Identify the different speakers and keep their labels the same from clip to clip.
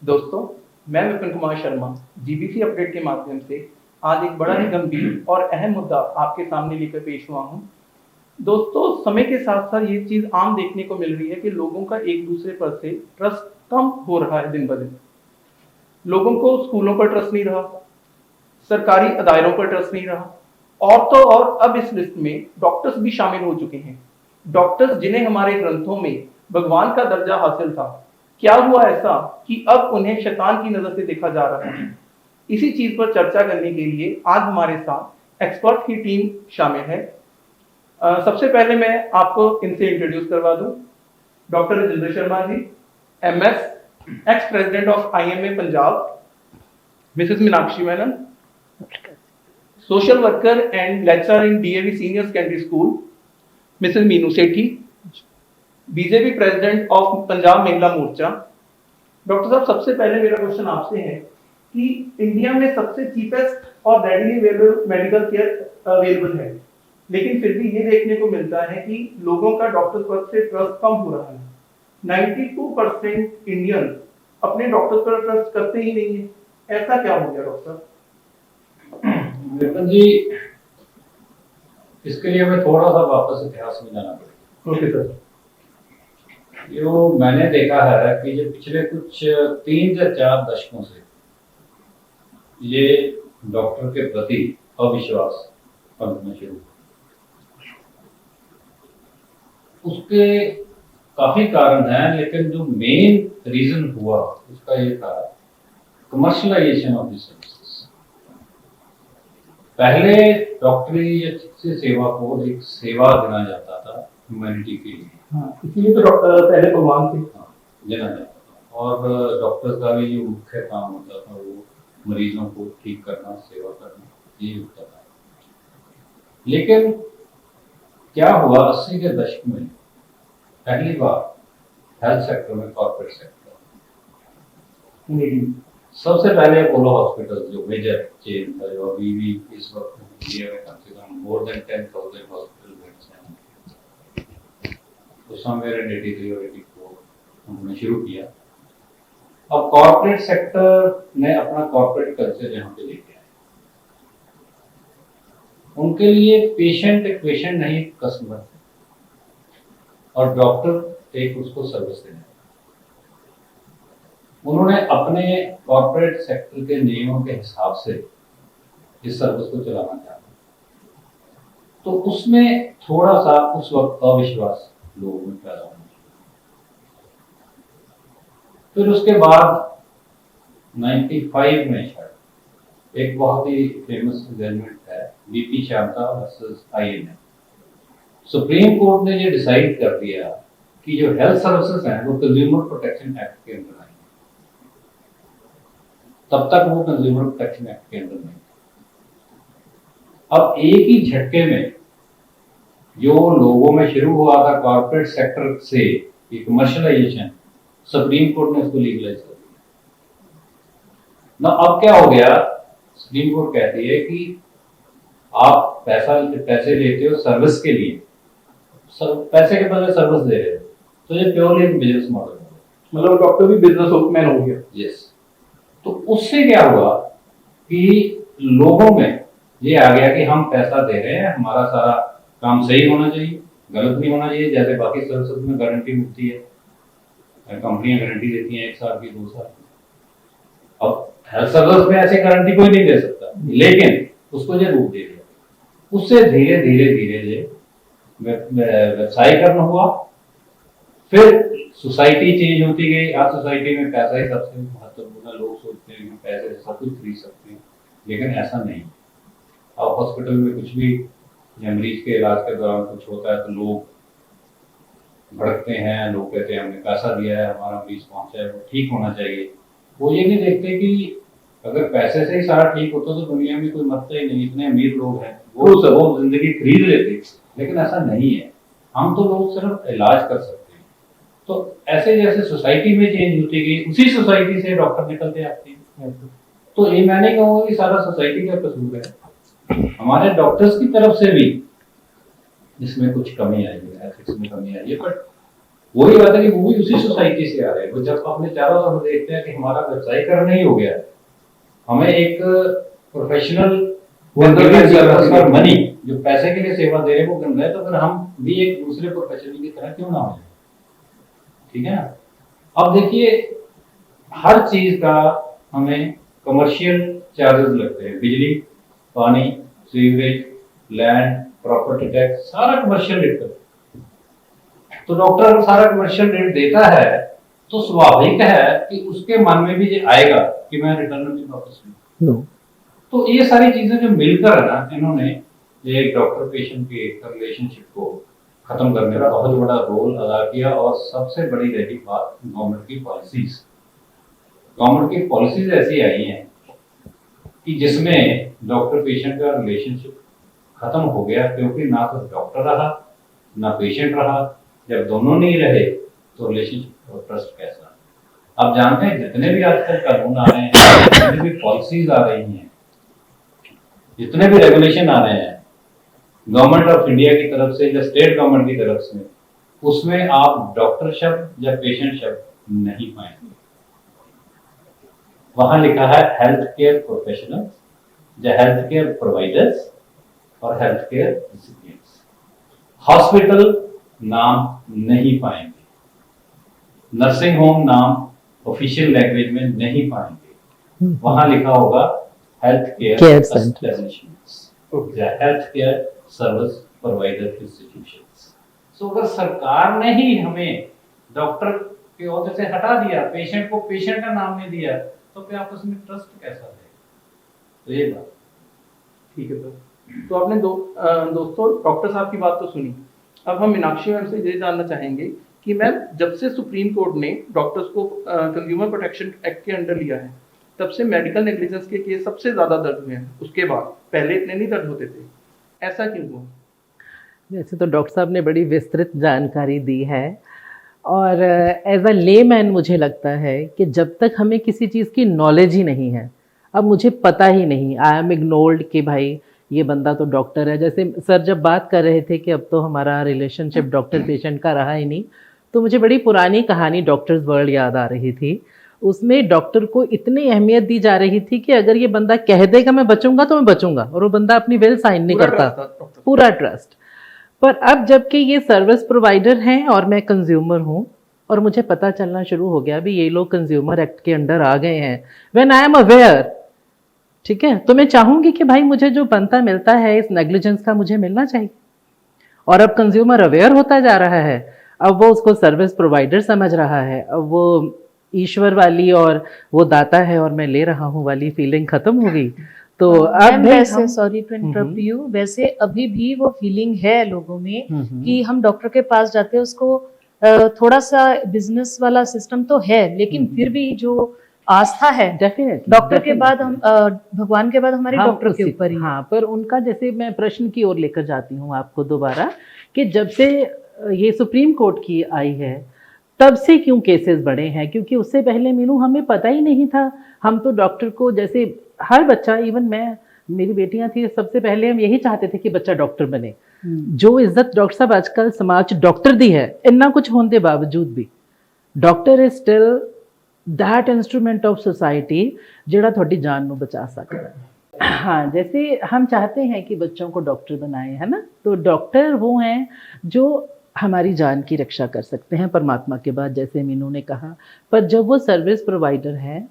Speaker 1: दोस्तों, मैं Vipin Kumar Sharma GBC update के माध्यम से आज एक बड़ा ही गंभीर और अहम मुद्दा आपके सामने लेकर पेश हुआ हूं। दोस्तों, समय के साथ-साथ ये चीज़ आम देखने को मिल रही है कि लोगों का एक-दूसरे पर से ट्रस्ट कम हो रहा है दिन-ब-दिन। लोगों को स्कूलों पर ट्रस्ट नहीं रहा, सरकारी दायरों पर ट्रस्ट नहीं रहा और तो और अब इस लिस्ट में डॉक्टर्स भी शामिल हो चुके हैं। डॉक्टर्स जिन्हें हमारे ग्रंथों में भगवान का दर्जा हासिल था, क्या हुआ ऐसा कि अब उन्हें शैतान की नज़र से देखा जा रहा है? इसी चीज़ पर चर्चा करने के लिए आज हमारे साथ एक्सपर्ट की टीम शामिल है। सबसे पहले मैं आपको इनसे इंट्रोड्यूस करवा दूं। Doctor Rajendra Sharma ji, MS, ex president of IMA Punjab. Mrs Meenakshi Menon, social worker and lecturer in DAV senior secondary school. Mrs Meenu Sethi, BJP president of Punjab Mahila Morcha. Doctor साहब, सबसे पहले मेरा क्वेश्चन आपसे है कि इंडिया में सबसे चीपेस्ट और readily available medical care available है, लेकिन फिर भी ये देखने को मिलता है कि लोगों का डॉक्टर्स पर से ट्रस्ट कम हो रहा है। 92% इंडियन अपने डॉक्टर्स पर ट्रस्ट करते ही नहीं है। ऐसा क्या हो गया डॉक्टर?
Speaker 2: विपिन जी, इसके लिए हमें थोड़ा सा वापस इतिहास में जाना पड़ेगा।
Speaker 1: Okay sir.
Speaker 2: जो मैंने देखा है कि जो पिछले कुछ 3 से 4 दशकों से ये डॉक्टर के प्रति अविश्वास पनपना शुरू हुआ। उसके काफी कारण हैं, लेकिन जो मेन रीजन हुआ उसका ये था कमर्शलाइजेशन ऑफ द सर्विसेज। पहले डॉक्टरी या चिकित्सा सेवा को एक सेवा देना जाता था ह्यूमैनिटी के लिए।
Speaker 1: हाँ, इसीलिए तो डॉक्टर पहले भगवान थे।
Speaker 2: हाँ, देना जाता था और डॉक्टर का भी जो मुख्य काम होता था वो मरीजों को ठीक करना, सेवा करना, ये होता था। लेकिन क्या हुआ 80 के दशक में पहली बार हेल्थ सेक्टर में कॉर्पोरेट सेक्टर, सबसे पहले अपोलो हॉस्पिटल जो मेजर चेन था, जो अभी भी इस वक्त इंडिया में कम से कम मोर देन 10,000 हॉस्पिटल बेड्स हैं, उस समय 83 और 84 उन्होंने शुरू किया। अब कॉर्पोरेट सेक्टर ने अपना कॉर्पोरेट कल्चर यहाँ पे लेके आया। उनके लिए पेशेंट एक पेशेंट नहीं, कस्टमर है, और डॉक्टर एक उसको सर्विस देने। उन्होंने अपने कॉर्पोरेट सेक्टर के नियमों के हिसाब से इस सर्विस को चलाना चाहा, तो उसमें थोड़ा सा उस वक्त अविश्वास लोगों में पैदा होना। फिर उसके बाद 95 में शायद एक बहुत ही फेमस जजमेंट है, BP Shanta versus IMA. Supreme court ने ये डिसाइड कर दिया कि जो हेल्थ सर्विसेज हैं वो कंज्यूमर प्रोटेक्शन एक्ट के अंदर आएंगे। तब तक वो कंज्यूमर प्रोटेक्शन एक्ट के अंदर नहीं। अब एक ही झटके में जो लोगों में शुरू हुआ था कॉर्पोरेट सेक्टर से कमर्शियलाइजेशन, सुप्रीम कोर्ट ने उसको लीगलाइज कर दिया ना। अब क्या हो गया, सुप्रीम कोर्ट कहती है कि आप पैसे लेते हो सर्विस के लिए, पैसे के बदले सर्विस दे रहे हो, तो ये प्योरली एक बिजनेस मॉडल है।
Speaker 1: मतलब डॉक्टर भी बिजनेसमैन हो गया।
Speaker 2: यस। तो उससे क्या हुआ कि लोगों में ये आ गया कि हम पैसा दे रहे हैं, हमारा सारा काम सही होना चाहिए, गलत नहीं होना चाहिए। जैसे बाकी सर्विसेज में गारंटी मिलती है, कंपनियां गारंटी देती हैं 1 साल की, 2 साल की। अब हेल्थ सर्विस में ऐसी गारंटी कोई नहीं दे सकता, लेकिन उसको जो रूप दे दिया, उससे धीरे धीरे धीरे व्यवसायीकरण हुआ। फिर सोसाइटी चेंज होती गई। आज सोसाइटी में पैसा ही सबसे महत्वपूर्ण। लोग सोचते हैं कि पैसे से सब कुछ खरीद सकते हैं, लेकिन ऐसा नहीं। अब हॉस्पिटल में कुछ भी या मरीज के इलाज के दौरान कुछ होता है तो लोग भड़कते हैं, लोग कहते हैं हमने पैसा दिया है, हमारा मरीज पहुंचा है, वो ठीक होना चाहिए। वो ये नहीं देखते कि अगर पैसे से ही सारा ठीक होता तो दुनिया में कोई मरता ही नहीं। इतने अमीर लोग हैं, वो जिंदगी खरीद लेते, लेकिन ऐसा नहीं है। हम तो लोग सिर्फ इलाज कर सकते हैं। तो ऐसे जैसे सोसाइटी में चेंज होती गई, उसी सोसाइटी से डॉक्टर निकलते आते हैं। तो ये मैं नहीं कहूँगा कि सारा सोसाइटी का कसूर है, हमारे डॉक्टर्स की तरफ से भी इसमें कुछ कमी आई है, एथिक्स में कमी आई है। बट वही बात है कि वो भी उसी सोसाइटी से आ रहे हैं। वो जब अपने चारों तरफ देखते हैं कि हमारा व्यवसायीकरण नहीं हो गया, हमें एक प्रोफेशनल मनी जो पैसे के लिए सेवा दे रहे हैं वो बन रहे हैं, तो फिर हम भी एक दूसरे प्रोफेशनल की तरह क्यों ना हो जाए? ठीक है ना। अब देखिए, हर चीज का हमें कमर्शियल चार्जेस लगते हैं। बिजली, पानी, सीवरेज, लैंड, प्रॉपर्टी टैक्स, सारा कमर्शियल रेट है। तो डॉक्टर अगर सारा कमर्शियल रेट देता है तो स्वाभाविक है कि उसके मन में भी ये आएगा कि मैं रिटर्न में वापस लूं। तो ये सारी चीजें जो मिलकर है ना, इन्होंने ये डॉक्टर पेशेंट के रिलेशनशिप को खत्म करने का बहुत बड़ा रोल अदा किया। और सबसे बड़ी रही बात गवर्नमेंट की पॉलिसीज। गवर्नमेंट की पॉलिसीज ऐसी आई हैं कि जिसमें डॉक्टर पेशेंट का रिलेशनशिप खत्म हो गया, क्योंकि ना तो डॉक्टर रहा ना पेशेंट रहा। जब दोनों नहीं रहे तो रिलेशनशिप और ट्रस्ट कैसा? आप जानते हैं जितने भी आजकल कानून आ रहे हैं, जितनी भी पॉलिसीज आ रही हैं, जितने भी रेगुलेशन आ रहे हैं गवर्नमेंट ऑफ इंडिया की तरफ से या स्टेट गवर्नमेंट की तरफ से, उसमें आप डॉक्टर शब्द या पेशेंट शब्द नहीं पाएंगे। वहां लिखा है हेल्थ केयर प्रोफेशनल्स या हेल्थ केयर प्रोवाइडर्स और हेल्थ केयर रेसिपिएंट्स। हॉस्पिटल नाम नहीं पाएंगे, नर्सिंग होम नाम ऑफिशियल लैंग्वेज में नहीं पाएंगे। वहां लिखा होगा हेल्थ केयर एस्टेब्लिशमेंट्स या health care service provider institutions. So अगर सरकार ने ही हमें डॉक्टर के ओहदे से हटा दिया, पेशेंट को पेशेंट का नाम नहीं दिया, तो फिर आपस में ट्रस्ट कैसा रहेगा? तो ये बात
Speaker 1: ठीक है सर। तो आपने दोस्तों डॉक्टर साहब की बात तो सुनी। अब हम मीनाक्षी मैम से ये जानना चाहेंगे कि मैम, जब से सुप्रीम कोर्ट ने डॉक्टर्स को कंज्यूमर प्रोटेक्शन एक्ट के अंडर लिया है, तब से मेडिकल नेग्लिजेंस के केस सबसे ज्यादा दर्ज हुए हैं। उसके बाद पहले इतने नहीं दर्ज होते थे, ऐसा क्यों हुआ?
Speaker 3: वैसे तो डॉक्टर साहब ने बड़ी विस्तृत जानकारी दी है, और एज अ लेमैन मुझे लगता है कि जब तक हमें किसी चीज़ की नॉलेज ही नहीं है, अब मुझे पता ही नहीं, आई एम इग्नोर्ड कि भाई ये बंदा तो डॉक्टर है। जैसे सर जब बात कर रहे थे कि अब तो हमारा रिलेशनशिप डॉक्टर पेशेंट का रहा ही नहीं, तो मुझे बड़ी पुरानी कहानी डॉक्टर्स वर्ल्ड याद आ रही थी। उसमें डॉक्टर को इतनी अहमियत दी जा रही थी कि अगर ये बंदा कह देगा मैं बचूंगा तो मैं बचूंगा, और वो बंदा अपनी विल साइन नहीं करता, पूरा ट्रस्ट। पर अब जबकि ये सर्विस प्रोवाइडर हैं और मैं कंज्यूमर हूँ, और मुझे पता चलना शुरू हो गया भी ये लोग कंज्यूमर एक्ट के अंडर आ गए हैं, व्हेन आई एम अवेयर, ठीक है, तो मैं चाहूंगी कि भाई मुझे जो बनता मिलता है इस नेग्लिजेंस का मुझे मिलना चाहिए। और अब कंज्यूमर अवेयर होता जा रहा है, अब वो उसको सर्विस प्रोवाइडर समझ रहा है, अब वो ईश्वर वाली और वो दाता है और मैं ले रहा हूँ वाली फीलिंग खत्म हो गई। तो अब
Speaker 4: वैसे सॉरी टू इंटरप्ट यू, वैसे अभी भी वो फीलिंग है लोगों में कि हम डॉक्टर के पास जाते हैं, उसको थोड़ा सा बिजनेस वाला सिस्टम तो है, लेकिन फिर भी जो आस्था है
Speaker 3: डेफिनेटली
Speaker 4: डॉक्टर के बाद हम भगवान के बाद हमारी डॉक्टर के ऊपर ही।
Speaker 3: हाँ, पर उनका जैसे मैं प्रश्न की ओर लेकर जाती हूँ आपको दोबारा, कि जब से ये सुप्रीम कोर्ट की आई है तब से क्यों केसेस बढ़े हैं? क्योंकि उससे पहले मीनू हमें पता ही नहीं था। हम तो डॉक्टर को, जैसे हर बच्चा, इवन मैं, मेरी बेटियां थी, सबसे पहले हम यही चाहते थे कि बच्चा डॉक्टर बने। जो इज्जत डॉक्टर साहब आजकल समाज डॉक्टर दी है, इतना कुछ होने के बावजूद भी doctor is still that instrument of society जिहड़ा थोड़ी जान को बचा सकता है। हाँ, जैसे हम चाहते हैं कि बच्चों को डॉक्टर बनाए, है ना, तो डॉक्टर वो हैं जो हमारी जान की रक्षा कर सकते हैं परमात्मा के बाद, जैसे मीनू ने कहा। पर जब वो सर्विस प्रोवाइडर हैं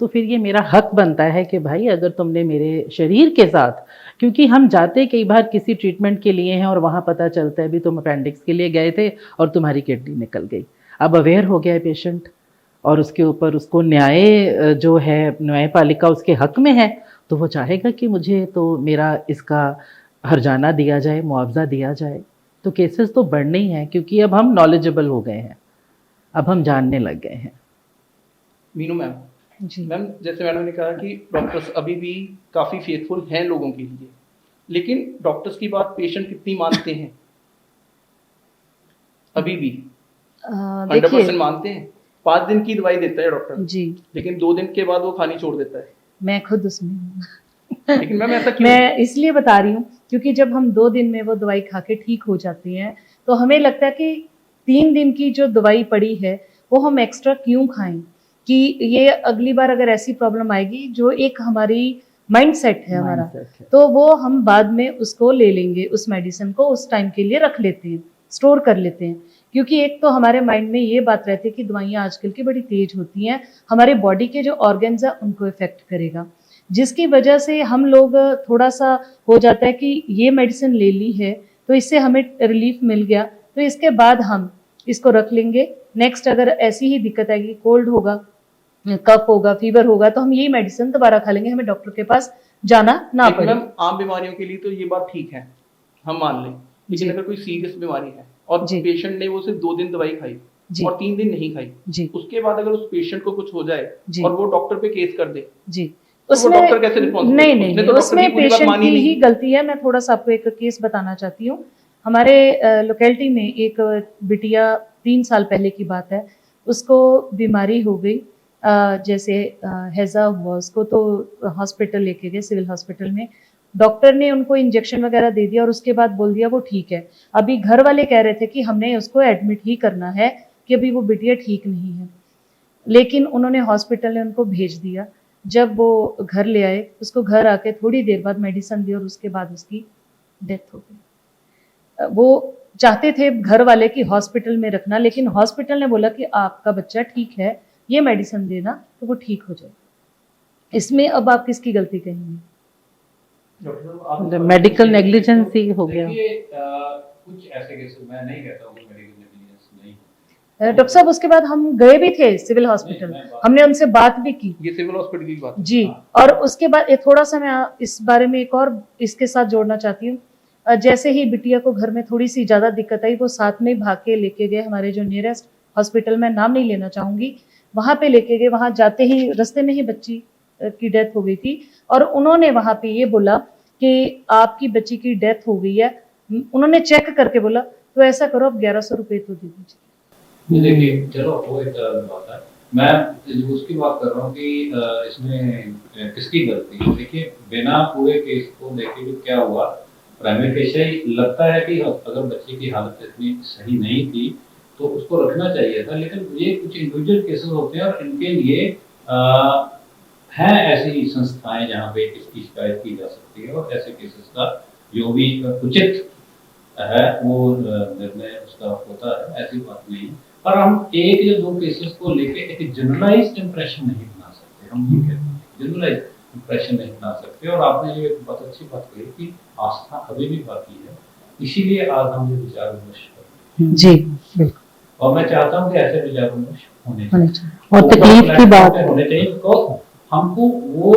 Speaker 3: तो फिर ये मेरा हक बनता है कि भाई अगर तुमने मेरे शरीर के साथ, क्योंकि हम जाते कई बार किसी ट्रीटमेंट के लिए हैं और वहाँ पता चलता है भी तुम अपेंडिक्स के लिए गए थे और तुम्हारी किडनी निकल गई। अब अवेयर हो गया है पेशेंट और उसके ऊपर उसको न्याय जो है, न्यायपालिका उसके हक में है, तो वो चाहेगा कि मुझे तो मेरा इसका हर्जाना दिया जाए, मुआवजा दिया जाए। तो केसेस तो बढ़ने ही हैं, क्योंकि अब हम नॉलेजेबल हो गए हैं, अब हम जानने लग गए हैं।
Speaker 1: मीनू मैम जी मैम, जैसे मैडम ने कहा कि डॉक्टर्स अभी भी काफ़ी फेथफुल हैं लोगों के लिए, लेकिन डॉक्टर्स की बात पेशेंट कितनी मानते हैं? अभी भी 100% मानते हैं? 5 दिन की दवाई देता है डॉक्टर जी, लेकिन 2 दिन के बाद वो खानी छोड़ देता है।
Speaker 4: मैं खुद उसमें
Speaker 1: लेकिन मैम ऐसा क्यों?
Speaker 4: मैं इसलिए बता रही हूँ क्योंकि जब हम 2 दिन में वो दवाई खा के ठीक हो जाती हैं तो हमें लगता है कि 3 दिन की जो दवाई पड़ी है वो हम एक्स्ट्रा क्यों खाएं, कि ये अगली बार अगर ऐसी प्रॉब्लम आएगी, जो एक हमारी माइंडसेट है हमारा,
Speaker 3: Mindset है।
Speaker 4: तो वो हम बाद में उसको ले लेंगे, उस मेडिसिन को उस टाइम के लिए रख लेते हैं, स्टोर कर लेते हैं। क्योंकि एक तो हमारे माइंड में ये बात रहती है कि दवाइयाँ आजकल की बड़ी तेज होती हैं, हमारे बॉडी के जो ऑर्गन्स है उनको इफेक्ट करेगा, जिसकी वजह से हम लोग थोड़ा सा हो जाता है कि ये मेडिसिन ले ली है तो इससे हमें रिलीफ मिल गया, तो इसके बाद हम इसको रख लेंगे। नेक्स्ट अगर ऐसी ही दिक्कत आएगी, कोल्ड होगा, कफ होगा, फीवर होगा, तो हम यही मेडिसिन दोबारा खा लेंगे, हमें डॉक्टर के पास जाना ना
Speaker 1: लेकिन
Speaker 4: पड़े।
Speaker 1: मैम आम बीमारियों के लिए तो ये बात ठीक है, हम मान लें, लेकिन
Speaker 4: जी।
Speaker 1: अगर कोई सीरियस बीमारी है और
Speaker 4: जी।
Speaker 1: पेशेंट ने वो सिर्फ 2 दिन दवाई खाई
Speaker 4: जी।
Speaker 1: और 3 दिन नहीं खाई,
Speaker 4: जी।
Speaker 1: उसके बाद अगर उस पेशेंट को कुछ हो जाए
Speaker 4: जी।
Speaker 1: और वो डॉक्टर पे केस कर दे,
Speaker 4: जी,
Speaker 1: तो वो डॉक्टर कैसे रिस्पॉन्सिबल?
Speaker 4: नहीं
Speaker 1: उसने
Speaker 4: नहीं,
Speaker 1: तो डॉक्टर
Speaker 4: उसमें
Speaker 1: की पूरी बात
Speaker 4: पेशेंट
Speaker 1: मानी
Speaker 4: की
Speaker 1: नहीं।
Speaker 4: ही गलती है। मैं थोड़ा सा आपको एक केस बताना चाहती हूँ। हमारे लोकेलिटी में एक बिटिया 3 साल पहले की बात है, उसको बीमारी हो गई, जैसे हैजा हुआ उसको, तो हॉस्पिटल लेके गए, सिविल हॉस्पिटल में डॉक्टर ने उनको इंजेक्शन वगैरह दे दिया और उसके बाद बोल दिया वो ठीक है। अभी घर वाले कह रहे थे कि हमने उसको एडमिट ही करना है, कि अभी वो बिटिया ठीक नहीं है, लेकिन उन्होंने हॉस्पिटल ने उनको भेज दिया। जब वो घर ले आए, उसको घर आके थोड़ी देर बाद मेडिसिन दी और उसके बाद उसकी डेथ हो गई। वो चाहते थे घर वाले कि हॉस्पिटल में रखना, लेकिन हॉस्पिटल ने बोला कि आपका बच्चा ठीक है, ये मेडिसिन देना तो वो ठीक हो जाए। इसमें अब आप किसकी गलती कहेंगे?
Speaker 3: मेडिकल नेग्लिजेंस ही हो गया।
Speaker 2: देखिए, कुछ ऐसे केसेस मैं नहीं कहता हूँ कि मेडिकल नेग्लिजेंस नहीं है।
Speaker 4: डॉक्टर साहब, उसके बाद हम गए भी थे सिविल हॉस्पिटल,
Speaker 2: नहीं, मैं
Speaker 4: हमने उनसे बात भी की।
Speaker 1: ये सिविल हॉस्पिटल की बात है।
Speaker 4: जी, और उसके बाद थोड़ा सा मैं इस बारे में एक और इसके साथ जोड़ना चाहती हूँ। जैसे ही बिटिया को घर में थोड़ी सी ज्यादा दिक्कत आई, वो साथ में भाग के लेके गए हमारे जो नियरेस्ट हॉस्पिटल, में नाम नहीं लेना चाहूंगी, वहां पे लेके गए। वहां जाते ही रास्ते में ही बच्ची की डेथ हो गई थी, और उन्होंने वहां पे ये बोला कि आपकी बच्ची की डेथ हो गई है। उन्होंने चेक करके बोला तो ऐसा करो, आप 1100 रुपए तो दे दीजिए।
Speaker 2: देखिए, चलो वो एक बात है, मैं उसकी बात कर रहा हूँ कि इसमें किसकी गलती है। देखिए, बिना पूरे केस को देखे भी क्या हुआ, प्राइमरी फेशियल लगता है कि अगर बच्चे की हालत इतनी सही नहीं थी तो उसको रखना चाहिए था, लेकिन ये कुछ इंडिविजुअल केसेस होते हैं और इनके लिए हैं ऐसी संस्थाएं जहाँ पे इसकी शिकायत की जा सकती है, और ऐसे केसेस का जो भी उचित है वो निर्णय उसका होता है, ऐसी बात नहीं है। पर हम एक या दो केसेस को लेके एक जनरलाइज्ड इंप्रेशन नहीं बना सकते, हम ये कहते हैं जनरलाइज्ड इंप्रेशन नहीं बना सकते। और आपने ये बहुत अच्छी बात कही कि आस्था अभी भी बाकी है, इसीलिए आज हम ये विचार विमर्श कर रहे हैं।
Speaker 4: जी बिल्कुल,
Speaker 2: और मैं चाहता हूँ कि ऐसे विचार विमर्श होने चाहिए
Speaker 3: और तकलीफ की बात
Speaker 2: होने चाहिए, बिकॉज हमको वो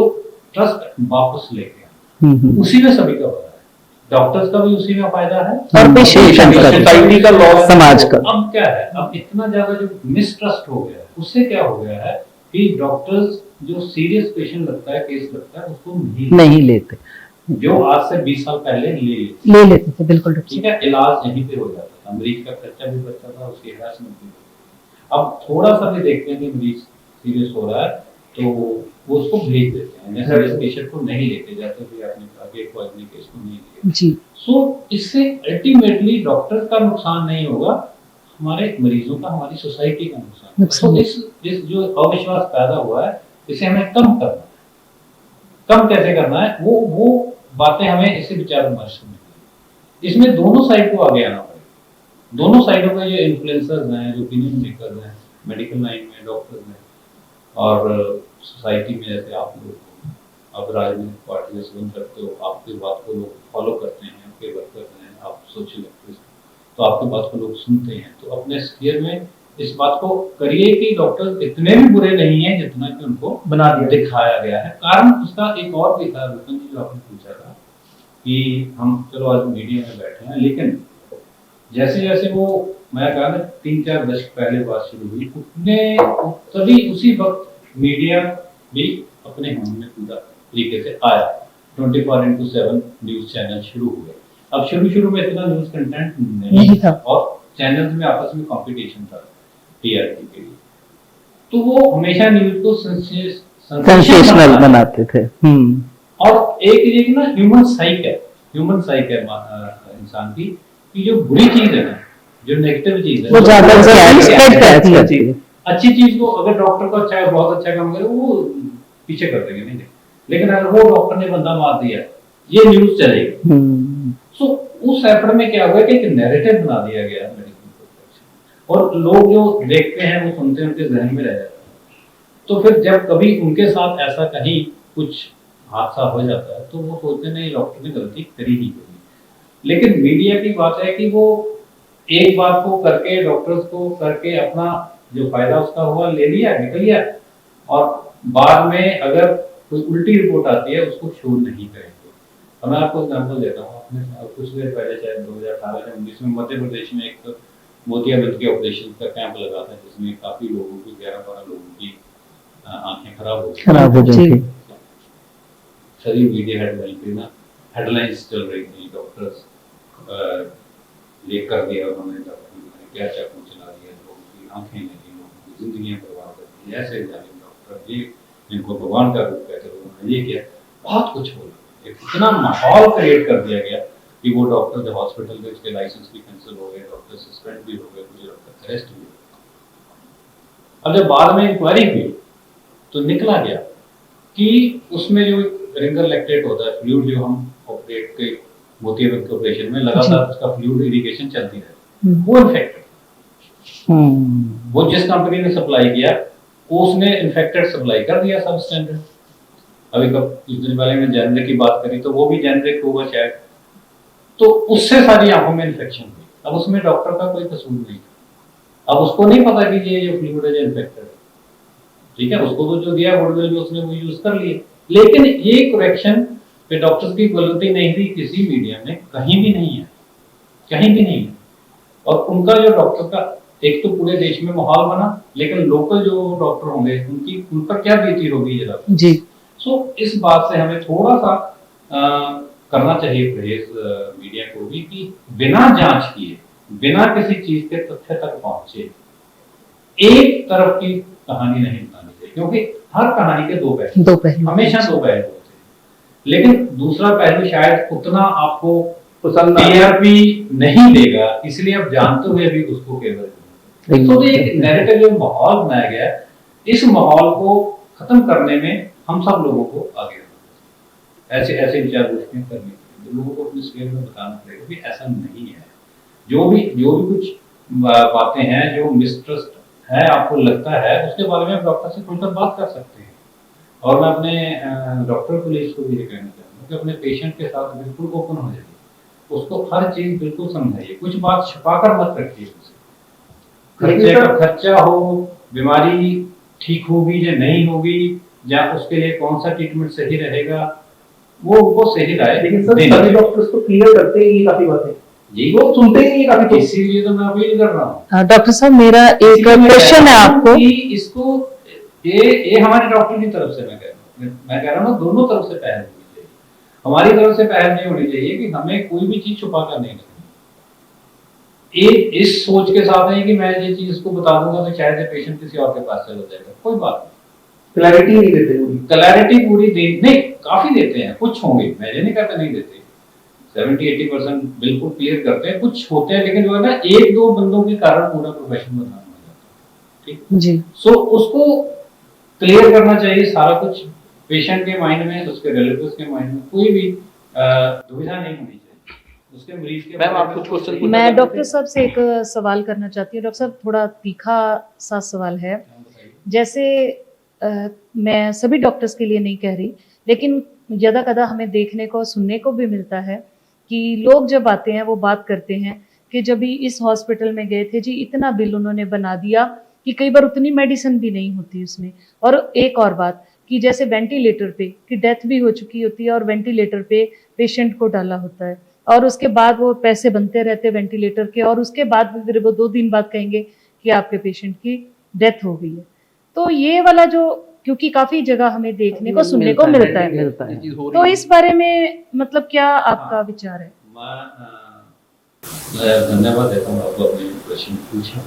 Speaker 2: ट्रस्ट वापस लेके उसी में सभी का फायदा है, डॉक्टर्स का भी उसी में फायदा है
Speaker 3: और पेशेंट का,
Speaker 1: सोसाइटी का लॉस,
Speaker 3: समाज का।
Speaker 2: अब क्या है, अब इतना ज्यादा जो मिसट्रस्ट हो गया है, उससे क्या हो गया है कि डॉक्टर्स जो सीरियस पेशेंट लगता है, केस लगता है, उसको
Speaker 3: नहीं लेते,
Speaker 2: जो आज से 20 साल पहले
Speaker 4: ले लेते थे। बिल्कुल डॉक्टर
Speaker 2: ठीक है, इलाज यहीं पे हो जाता था, मरीज का खर्चा भी बचता था, उसकी हरासमेंट भी बचती थी। अब थोड़ा सा भी देखते हैं कि मरीज सीरियस हो रहा है तो वो उसको भेज देते हैं, जैसे इस पेशेंट को नहीं लेके जाते, भी आपने कहा कि पॉइजनिंग केस को नहीं लेके
Speaker 4: जी।
Speaker 2: सो इससे अल्टीमेटली डॉक्टर का नुकसान नहीं होगा, हमारे मरीजों का, हमारी सोसाइटी का नुकसान। तो इस जो अविश्वास पैदा हुआ है, इसे हमें कम करना है। कम कैसे करना है, वो बातें हमें इसे विचार विमर्श करनी है। इसमें दोनों साइड को आगे आना पड़ेगा, दोनों साइडों के जो इन्फ्लुएंसर्स हैं, जो ओपिनियन मेकर्स हैं, मेडिकल लाइन में डॉक्टर्स हैं और सोसाइटी में, जैसे आप लोग अब राजनीतिक पार्टी से संबंध करते हो, आपकी बात को लोग फॉलो करते हैं, आपके वर्कर्स हैं, आप सोशल एक्टिविस्ट, तो आपकी बात को लोग सुनते हैं, तो अपने स्फीयर में इस बात को करिए कि डॉक्टर इतने भी बुरे नहीं हैं जितना कि उनको
Speaker 1: बना दिया
Speaker 2: दिखाया गया है। कारण उसका एक और भी था, रुपन जी, जो आपने पूछा था कि हम चलो आज मीडिया में बैठे हैं, लेकिन जैसे जैसे वो मैं कहा ना 3-4 दशक पहले बात शुरू हुई, तभी उसी वक्त मीडिया भी अपने होने में पूरा तरीके से आया, 24/7 न्यूज चैनल शुरू हुए। अब शुरू में इतना न्यूज कंटेंट नहीं था और चैनल्स में आपस में कंपटीशन था टीआरपी के लिए, तो वो हमेशा न्यूज को
Speaker 3: सेंसेशनल बनाते थे।
Speaker 2: और एक ना ह्यूमन साइक है इंसान की, कि जो बुरी चीज है ना, जो नेगेटिव चीज है
Speaker 3: वो ज्यादा स्प्रेड करती है।
Speaker 2: अच्छी चीज को अगर डॉक्टर को अच्छा बहुत अच्छा काम करे वो पीछे कर देंगे, नहीं, लेकिन अगर वो डॉक्टर ने बंदा मार दिया ये न्यूज चलेगी। सो उस एफर्ट में क्या हुआ कि एक नैरेटिव बना दिया गया और लोग जो देखते हैं वो सुनते हैं उनके जहन में रह जाता है। तो फिर जब कभी उनके साथ ऐसा कहीं कुछ हादसा हो जाता है तो वो सोचते नहीं डॉक्टर ने गलती करी ही होगी। लेकिन मीडिया की बात है कि वो एक बात को करके डॉक्टर्स को करके अपना जो फायदा उसका हुआ ले लिया, निकल गया, और बाद में अगर कोई उल्टी रिपोर्ट आती है उसको शो नहीं करेंगे। तो मैं आपको एग्जाम्पल देता हूँ, अपने कुछ देर पहले शायद 2018 या 19 में मध्य प्रदेश में एक मोतियाबिंद के ऑपरेशन का कैंप लगा था जिसमें काफी लोगों की 11-12 लोगों की आंखें खराब हो गई। सभी मीडिया हेडलाइंस चल रही थी, डॉक्टर्स लेक कर दिया उन्होंने, क्या चाकू चला दिया, लोगों की आंखें नहीं, लोगों की जिंदगियां बर्बाद कर दी, ऐसे जालिम डॉक्टर ये जिनको भगवान का रूप कहते हैं उन्होंने ये किया, बहुत कुछ बोला। इतना माहौल क्रिएट कर दिया गया कि वो डॉक्टर जब हॉस्पिटल में उसके लाइसेंस भी कैंसिल हो गए, डॉक्टर सस्पेंड भी हो गए, कुछ डॉक्टर अरेस्ट भी हो गए। अब जब बाद में इंक्वायरी हुई तो निकला गया कि उसमें जो रिंगर लैक्टेट होता है, फ्लूइड जो हम ऑपरेट के मोतियाबिंद के ऑपरेशन में लगातार उसका फ्लूइड इरिगेशन चलती है, वो इन्फेक्टेड, वो जिस कंपनी ने सप्लाई किया उसने इन्फेक्टेड सप्लाई कर दिया सब स्टैंडर्ड। अभी कब कुछ दिन पहले मैं जेनरिक की बात करी तो वो भी जेनरिक होगा शायद, तो उससे सारी आंखों में इन्फेक्शन हुई। अब उसमें डॉक्टर का कोई कसूर नहीं था, अब उसको नहीं पता कि ये जो फ्लूइड है जो इन्फेक्टेड है, ठीक है, उसको तो जो दिया गुडविल में उसने वो यूज कर लिए। लेकिन ये करेक्शन पे डॉक्टर्स की गलती नहीं थी किसी मीडिया में, कहीं भी नहीं है, कहीं भी नहीं है। और उनका जो डॉक्टर का एक तो पूरे देश में माहौल बना, लेकिन लोकल जो डॉक्टर होंगे उनकी उन पर क्या बीती होगी जरा
Speaker 3: जी।
Speaker 2: सो इस बात से हमें थोड़ा सा करना चाहिए परहेज मीडिया को भी कि बिना जांच किए, बिना किसी चीज के तथ्य तक पहुंचे एक तरफ की कहानी नहीं बतानी चाहिए, क्योंकि हर कहानी के दो पहलू हमेशा दो पहलू होते हैं। लेकिन दूसरा पहलू शायद उतना आपको पसंद टीआरपी नहीं देगा, इसलिए आप जानते हुए भी उसको केवल तो एक नैरेटिव जो माहौल बनाया गया है, इस माहौल को खत्म करने में हम सब लोगों को आगे ऐसे ऐसे विचार गोष्ठियां करनी चाहिए, लोगों को अपने स्केल में बताना पड़ेगा कि ऐसा नहीं है। जो भी कुछ बातें हैं जो मिसट्रस्ट है आपको लगता है उसके बारे में आप डॉक्टर से खुलकर बात कर सकते हैं। और मैं अपने डॉक्टर पुलिस को भी ये कहना चाहूँगा कि अपने पेशेंट के साथ बिल्कुल ओपन हो जाइए, उसको हर चीज बिल्कुल समझाइए, कुछ बात छिपा कर मत रखिए उसे। खर्चे का खर्चा हो, बीमारी ठीक होगी या नहीं होगी, या उसके लिए कौन सा ट्रीटमेंट सही रहेगा, वो उनको सही राय।
Speaker 1: लेकिन सर सभी डॉक्टर्स तो क्लियर करते ही काफी बातें
Speaker 2: जी, वो सुनते ही नहीं काफी, इसीलिए तो मैं अपील कर रहा हूँ।
Speaker 3: डॉक्टर साहब मेरा एक क्वेश्चन है आपको
Speaker 2: कि इसको ये हमारे डॉक्टर की तरफ से मैं कह रहा हूँ दोनों तरफ से पहल होनी चाहिए। हमारी तरफ से पहल नहीं होनी चाहिए कि हमें कोई भी चीज छुपा कर नहीं रखनी, एक इस सोच के साथ है कि मैं ये चीज इसको बता दूंगा तो शायद पेशेंट किसी और के पास चला जाएगा। कोई बात नहीं, क्लैरिटी नहीं देते, क्लैरिटी पूरी नहीं, काफी देते हैं, कुछ होंगे, मैं ये नहीं कहता नहीं देते, 70-80% बिल्कुल क्लियर करते हैं, कुछ होते हैं लेकिन जो है ना एक दो बंदों के कारण पूरा प्रोफेशन बदनाम हो जाता है। ठीक
Speaker 3: जी।
Speaker 2: सो उसको क्लियर करना चाहिए सारा कुछ, पेशेंट के माइंड में, उसके रिलेटिव्स के माइंड में कोई भी दुविधा नहीं होनी चाहिए। उसके मरीज के
Speaker 1: मैम आप कुछ क्वेश्चन
Speaker 4: मैं डॉक्टर साहब से एक सवाल करना चाहती हूँ। डॉक्टर साहब थोड़ा तीखा सा सवाल है, जैसे मैं सभी डॉक्टर्स के लिए नहीं कह रही, लेकिन यदा कदा हमें देखने को सुनने को भी मिलता है कि लोग जब आते हैं वो बात करते हैं कि जब भी इस हॉस्पिटल में गए थे जी इतना बिल उन्होंने बना दिया कि कई बार उतनी मेडिसिन भी नहीं होती उसमें। और एक और बात कि जैसे वेंटिलेटर पे कि डेथ भी हो चुकी होती है और वेंटिलेटर पे पेशेंट को डाला होता है और उसके बाद वो पैसे बनते रहते वेंटिलेटर के, और उसके बाद फिर वो 2 दिन बाद कहेंगे कि आपके पेशेंट की डेथ हो गई है। तो ये वाला जो, क्योंकि काफी जगह हमें देखने को सुनने को मिलता है, तो इस बारे में मतलब क्या आपका विचार है?
Speaker 2: मैं धन्यवाद देता हूँ आपको अपने प्रश्न पूछा।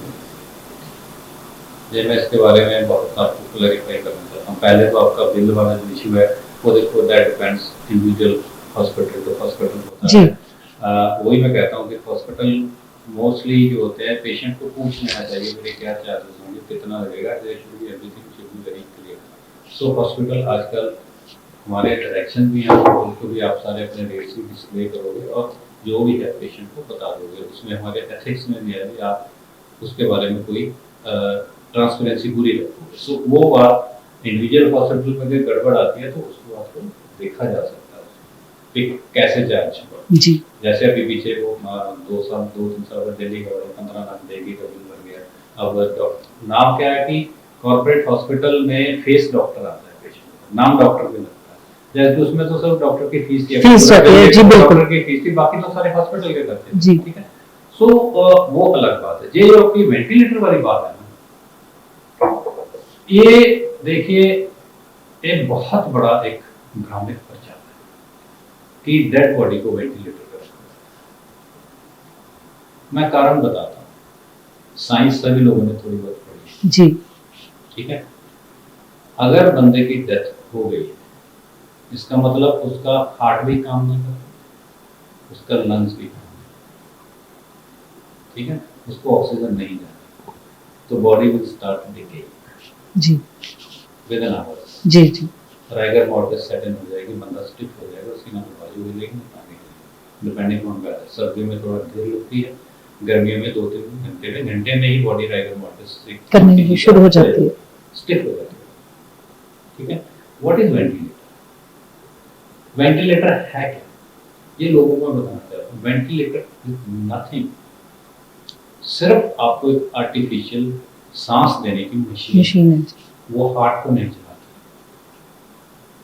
Speaker 2: मैं इसके बारे में बहुत आपको क्लैरिफाई करना चाहता हूँ। पहले तो आपका बिल वाला जो इशू है वो देखो, that depends individual hospital to hospital होता है। वही मैं कहता हूँ कि हॉस्पिटल मोस्टली जो होते हैं पेशेंट को पूछ लेना चाहिए मेरे क्या चार्जेस होंगे, कितना लगेगा, everything should be very clear. So hospital आजकल हमारे डायरेक्शन भी हैं, उनको भी आप सारे अपने रेट्स भी डिस्प्ले करोगे और जो भी है पेशेंट को बता दोगे। उसमें हमारे एथिक्स में भी है कि आप उसके बारे में कोई ट्रांसपेरेंसी पूरी रखोगे। सो वो बात इंडिविजुअल हॉस्पिटल में अगर गड़बड़ आती है तो उसको आपको देखा जा सकता है कि कैसे चार्ज
Speaker 4: जी
Speaker 2: जैसे अभी पीछे वो 2-3 साल दिल्ली का 15 लाख देगी का बिल बन गया। अब नाम क्या है कि कॉर्पोरेट हॉस्पिटल में फेस डॉक्टर आता है पेशेंट, नाम डॉक्टर भी लगता है, जैसे उसमें तो सब डॉक्टर की फीस
Speaker 4: जाती है जी बिल्कुल,
Speaker 2: डॉक्टर की फीस थी, बाकी तो सारे हॉस्पिटल के करते हैं
Speaker 4: जी।
Speaker 2: ठीक है। सो वो अलग बात है। ये जो आपकी वेंटिलेटर वाली बात है ना, ये देखिए एक बहुत बड़ा एक भ्रामिक प्रचार है कि डेड बॉडी को वेंटिलेटर पर रखा। मैं कारण बताता हूँ, साइंस सभी लोगों ने थोड़ी बहुत पढ़ी
Speaker 4: जी
Speaker 2: ठीक है। अगर बंदे की डेथ हो गई है इसका मतलब उसका हार्ट भी काम नहीं करता, उसका लंग्स भी काम नहीं करता ठीक है, उसको ऑक्सीजन नहीं जाता, तो बॉडी विल स्टार्ट डिके
Speaker 4: जी
Speaker 2: विद एन आवर
Speaker 4: जी जी
Speaker 2: राइगर मॉर्टिस सेट इन हो जाएगी, बंदा स्टिफ हो जाएगा, सीना में बाजू हिलेगी डिपेंडिंग ऑन वेदर। सर्दियों में थोड़ा देर लगती है, गर्मियों में 2-3 घंटे में ही बॉडी राइगर मॉर्टिस
Speaker 4: करनी शुरू हो जाती है,
Speaker 2: स्टिफ हो जाती है ठीक है। What is ventilator? वेंटिलेटर है क्या, ये लोगों को मैं बताना चाहता हूँ। वेंटिलेटर इज नथिंग, सिर्फ आपको एक आर्टिफिशियल सांस देने की मशीन है, वो हार्ट को नहीं चलाती।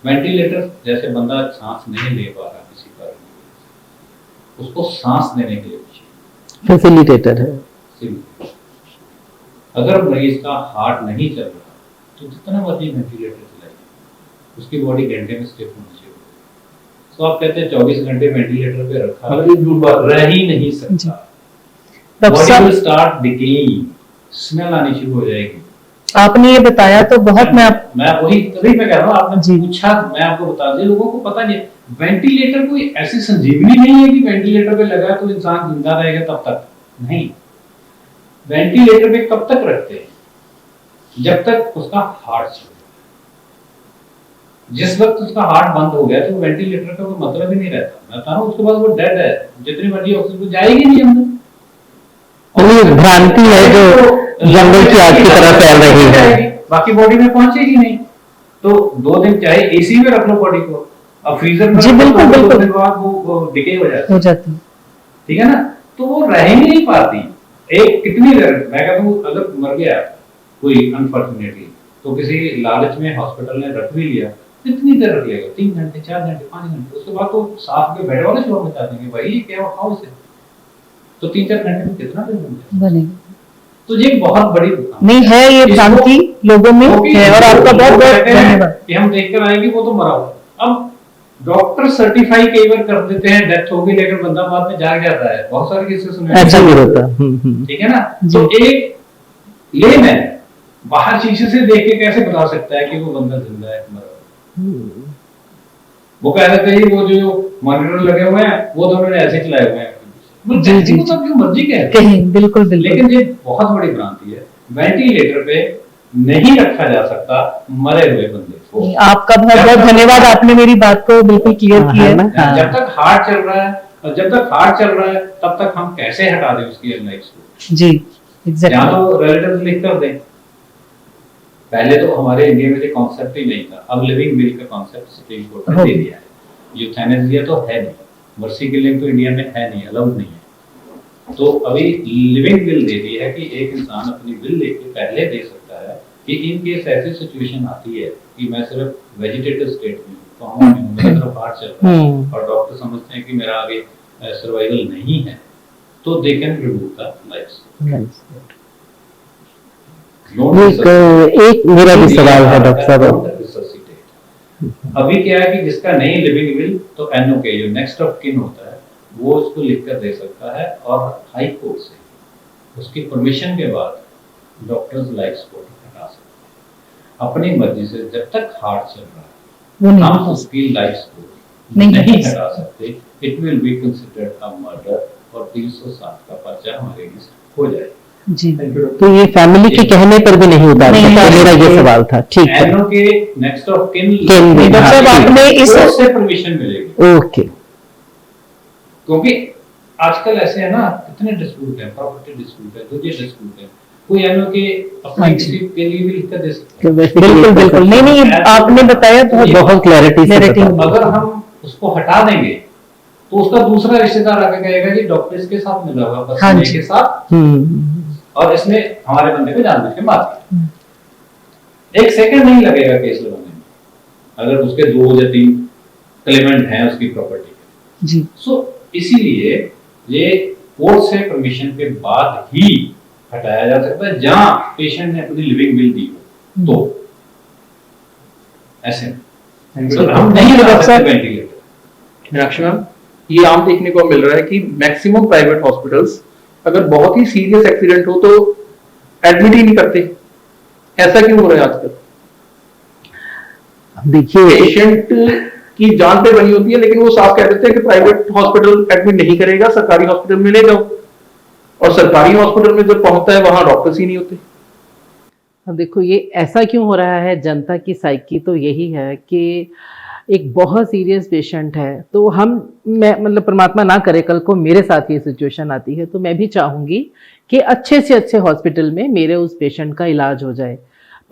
Speaker 2: वेंटिलेटर जैसे बंदा सांस नहीं ले पा रहा किसी कारण से, उसको सांस देने के लिए मशीन
Speaker 3: फैसिलिटेटर है।
Speaker 2: सिर्फ अगर मरीज का हार्ट नहीं चल रहा तो जितना मर्जी वेंटिलेटर चलाइए उसकी बॉडी घंटे में स्टिफ होनी चाहिए। तो आप कहते हैं 24 घंटे वेंटिलेटर पे रखा रह ही नहीं सकता, body will start decaying, smell आनी शुरू हो जाएगी।
Speaker 4: आपने ये बताया तो बहुत
Speaker 2: मैं वही तभी मैं कह रहा हूँ, आपने पूछा मैं आपको बता दें, लोगों को पता नहीं वेंटिलेटर कोई ऐसी संजीवनी नहीं है कि वेंटिलेटर पे लगा तो इंसान जिंदा रहेगा तब तक नहीं। वेंटिलेटर पे कब तक रखते हैं? जब तक उसका हार्ट चल रहा है। जिस वक्त उसका हार्ट बंद हो गया तो वेंटिलेटर का कोई मतलब ही नहीं रहता। मैं बता रहा हूँ उसके बाद वो डेड है, जितनी मर्जी ऑक्सीजन जाएगी नहीं अंदर।
Speaker 3: भ्रांति है जो जंगल की आग की तरह फैल रही है,
Speaker 2: बाकी बॉडी में पहुंचेगी नहीं। तो 2 दिन चाहे एसी में रख लो बॉडी को, अब फ्रीजर में
Speaker 4: जी बिल्कुल बिल्कुल
Speaker 2: 2 दिन बाद वो डिके हो जाती है ठीक है ना, तो वो रह ही नहीं पाती। एक कितनी देर मैं कहता हूँ अगर मर गया कोई अनफॉर्चुनेटली तो किसी लालच में हॉस्पिटल ने रख भी लिया, कितनी देर रख लेगा? 3 घंटे 4 घंटे 5 घंटे, उसके बाद तो साफ के बेड वाले शोर मचा देंगे भाई क्या खाओ इसे, तो 3-4 घंटे में कितना दिन
Speaker 4: बनेगा।
Speaker 2: तो ये बहुत बड़ी
Speaker 4: नहीं है, ये भ्रांति लोगों में है और आपका बहुत बहुत धन्यवाद
Speaker 2: कि हम देखकर आएंगे वो तो मरा हुआ। अब डॉक्टर सर्टिफाई कई बार कर देते हैं डेथ हो गई, लेकिन बंदा बाद में जाग जाता है, बहुत सारे केसेस सुने
Speaker 3: ऐसा भी होता
Speaker 2: ठीक है ना। तो एक लेमैन बाहर शीशे से देख के कैसे बता सकता है कि वो बंदा जिंदा है मरा? वो कह देते हैं वो जो मॉनिटर लगे हुए हैं वो दोनों ने ऐसे चलाए हुए हैं, जी जी तो जो मर्जी
Speaker 4: कहें बिल्कुल बिल्कुल,
Speaker 2: लेकिन ये बहुत बड़ी भ्रांति है। वेंटिलेटर पे नहीं रखा जा सकता मरे हुए बंदे को।
Speaker 4: आपका बहुत बहुत धन्यवाद, आपने मेरी बात को बिल्कुल क्लियर किया है।
Speaker 2: जब तक हार्ट चल रहा है और जब तक हार्ट चल रहा है तब तक हम कैसे हटा दें उसकी लाइफ को?
Speaker 4: जी एग्जैक्टली,
Speaker 2: या तो रिलेटिव्स लिख कर दें। पहले तो हमारे इंडिया में ये कॉन्सेप्ट ही नहीं था, अब लिविंग विल का कॉन्सेप्ट सुप्रीम कोर्ट ने दे दिया है। यूथैनेसिया तो है नहीं, मर्सी किलिंग तो इंडिया में है नहीं, अलाउड नहीं है। तो अभी लिविंग विल दे दी है कि एक इंसान अपनी विल लेके पहले दे सकता है कि इन केस ऐसी सिचुएशन आती है कि मैं सिर्फ वेजिटेटिव स्टेट में हूँ, मेरा तरफ हार्ट चल रहा है और डॉक्टर समझते हैं कि मेरा आगे सर्वाइवल नहीं है, तो they can remove the life.
Speaker 3: एक मेरा भी सवाल है डॉक्टर साहब,
Speaker 2: अभी क्या है कि जिसका नहीं लिविंग विल तो एनओके जो नेक्स्ट ऑफ किन होता है वो उसको लिखकर दे सकता है और हाई कोर्ट से उसकी परमिशन के बाद डॉक्टर्स लाइफ सपोर्ट हटा सकते हैं अपनी मर्जी से। जब तक हार्ट चल रहा है हम उसकी लाइफ सपोर्ट नहीं हटा सकते, it will be considered a murder और 360 का पर्चा हमारे अगेंस्ट हो जाए।
Speaker 3: जी,
Speaker 1: थैंक यू
Speaker 3: तो ये फैमिली के कहने पर भी नहीं उतार
Speaker 4: नहीं,
Speaker 3: सकते, मेरा ये सवाल था। ठीक है,
Speaker 2: एनओ के नेक्स्ट ऑफ किन
Speaker 3: भी,
Speaker 4: डॉक्टर साहब
Speaker 3: हाँ,
Speaker 4: आपने इस
Speaker 2: से परमिशन मिलेगी,
Speaker 3: ओके।
Speaker 2: क्योंकि आजकल ऐसे है ना, कितने डिस्प्यूट है, प्रॉपर्टी डिस्प्यूट है, दूसरे डिस्प्यूट है, कोई एनओ के अपने
Speaker 3: हाँ जी।
Speaker 2: किसी के लिए भी लिखकर दे सकता है।
Speaker 4: बिल्कुल बिल्कुल, नहीं नहीं, आपने बताया बहुत
Speaker 3: बहुत क्लैरिटी से
Speaker 4: Clarity।
Speaker 3: बता।
Speaker 2: अगर हम उसको हटा देंगे तो उसका दूसरा रिश्तेदार आके कहेगा कि डॉक्टर इसके साथ मिला हुआ, बस
Speaker 4: हाँ
Speaker 2: मैं
Speaker 4: जी।
Speaker 2: के साथ,
Speaker 3: हम्म,
Speaker 2: और इसने हमारे बंदे को जानबूझ के मार दिया। एक सेकंड नहीं लगेगा केस लगाने में, अगर उसके 2 या 3 क्लेमेंट हैं उसकी प्रॉपर्टी के।
Speaker 4: जी।
Speaker 2: सो इसीलिए ये कोर्ट से परमिशन के बाद ही हटाया जा सकता है, जहां पेशेंट ने अपनी लिविंग विल दी हो, तो ऐसे
Speaker 1: थैंक
Speaker 2: तो
Speaker 1: यू
Speaker 2: हम नहीं लगा
Speaker 4: डॉक्टर
Speaker 2: सकते
Speaker 4: साहब।
Speaker 2: वेंटिलेटर।
Speaker 1: मीनाक्षी मैम, ये आम देखने को मिल रहा है कि मैक्सिमम प्राइवेट हॉस्पिटल्स अगर बहुत ही सीरियस एक्सीडेंट हो तो एडमिट ही नहीं करते। ऐसा क्यों हो रहा है आजकल?
Speaker 3: देखिए,
Speaker 1: पेशेंट की जान पे बनी होती है, लेकिन वो साफ कह देते हैं कि प्राइवेट हॉस्पिटल एडमिट नहीं करेगा, सरकारी हॉस्पिटल में ले जाओ, और सरकारी हॉस्पिटल में जब पहुंचता है वहां डॉक्टर्स ही नहीं होते।
Speaker 3: अब देखो ये ऐसा क्यों हो रहा है, जनता की साइकी तो यही है कि एक बहुत सीरियस पेशेंट है, तो मैं मतलब परमात्मा ना करे कल को मेरे साथ ये सिचुएशन आती है, तो मैं भी चाहूंगी कि अच्छे से अच्छे हॉस्पिटल में मेरे उस पेशेंट का इलाज हो जाए।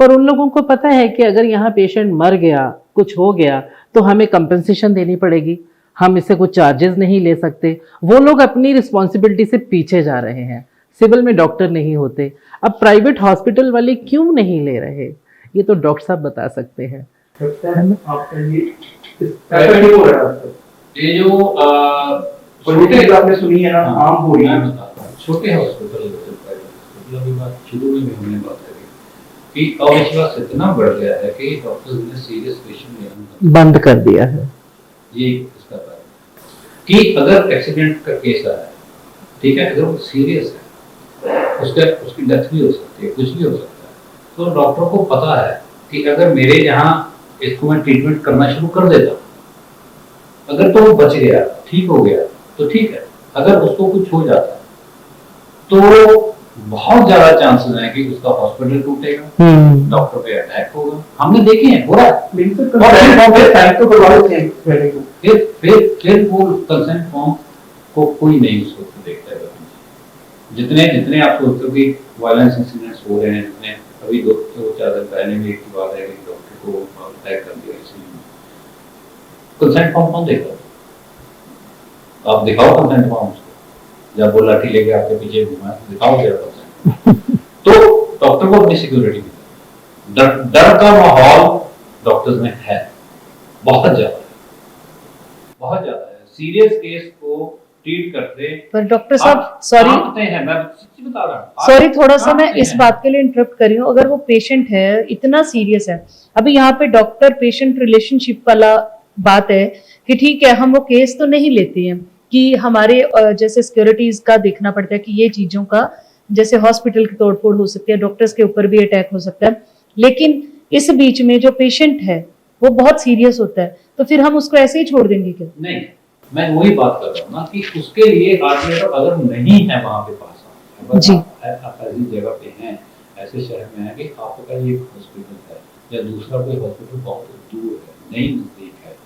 Speaker 3: पर उन लोगों को पता है कि अगर यहाँ पेशेंट मर गया, कुछ हो गया, तो हमें कंपनसेशन देनी पड़ेगी, हम इससे कुछ चार्जेस नहीं ले सकते। वो लोग अपनी रिस्पॉन्सिबिलिटी से पीछे जा रहे हैं, सिविल में डॉक्टर नहीं होते। अब प्राइवेट हॉस्पिटल वाले क्यों नहीं ले रहे, ये तो डॉक्टर साहब बता सकते हैं।
Speaker 1: आपका ये ऐसा क्यों हो रहा है आजकल?
Speaker 2: ये जो
Speaker 1: छोटे आपने सुनी है ना, आम हो रही
Speaker 2: मैं
Speaker 1: है।
Speaker 2: बताता हूं, छोटे हॉस्पिटल अभी बात शुरू में भी हमने बात करी कि अविश्वास इतना बढ़ गया है कि डॉक्टर्स ने सीरियस पेशेंट लेना
Speaker 3: बंद कर दिया है।
Speaker 2: ये इसका कारण कि अगर एक्सीडेंट का केस आया है, ठीक है, अगर वो सीरियस है, उसकी डेथ भी हो सकती है, कुछ भी हो सकता है, तो डॉक्टर को पता है कि अगर मेरे यहाँ इसको मैं ट्रीटमेंट करना शुरू कर देता, अगर तो वो बच गया, ठीक हो गया, तो ठीक है, अगर उसको कुछ हो जाता तो बहुत ज्यादा चांसेस हैं कि उसका हॉस्पिटल टूटेगा, डॉक्टर पे अटैक होगा। हमने देखे हैं, हो रहा है।
Speaker 1: तो करवा लेते हैं पहले को।
Speaker 2: फिर वो कंसेंट फॉर्म को कोई नहीं उसको देखता है। जितने आप सोचते हो कि वायलेंस इंसिडेंट्स हो रहे हैं, जितने अभी 2-4 दिन पहले में एक बात है कि डॉक्टर को अटैक कर दिया इसलिए कंसेंट फॉर्म कौन देगा? आप दिखाओ कंसेंट फॉर्म उसको, जब वो लाठी लेके आपके पीछे घुमाए, दिखाओ जरा कंसेंट। तो डॉक्टर को अपनी सिक्योरिटी मिले। डर का माहौल डॉक्टर्स में है, बहुत ज्यादा है। सीरियस केस को ट्रीट करते
Speaker 4: पर डॉक्टर साहब सॉरी,
Speaker 2: हैं, मैं सच्ची बता रहा हूं,
Speaker 4: सॉरी थोड़ा सा मैं
Speaker 2: कांपते
Speaker 4: इस
Speaker 2: हैं।
Speaker 4: बात के लिए इंटरप्ट कर रही हूँ। अगर वो पेशेंट है इतना सीरियस है, अभी यहाँ पे डॉक्टर पेशेंट रिलेशनशिप वाला बात है कि ठीक है हम वो केस तो नहीं लेते हैं कि हमारे जैसे सिक्योरिटीज का देखना पड़ता है कि ये चीजों का, जैसे हॉस्पिटल की तोड़फोड़ हो सकती है, डॉक्टर्स के ऊपर भी अटैक हो सकता है, लेकिन इस बीच में जो पेशेंट है वो बहुत सीरियस होता है, तो फिर हम उसको ऐसे ही छोड़ देंगे क्या?
Speaker 2: नहीं, मैं वही बात कर रहा हूँ ना कि उसके लिए आर्डिनेटर अगर नहीं है वहां पे पास, अगर
Speaker 4: जी।
Speaker 2: आप ऐसी जगह पे हैं, ऐसे शहर में है कि आपका ये हॉस्पिटल है या दूसरा कोई हॉस्पिटल बहुत दूर है, नहीं नजदीक है,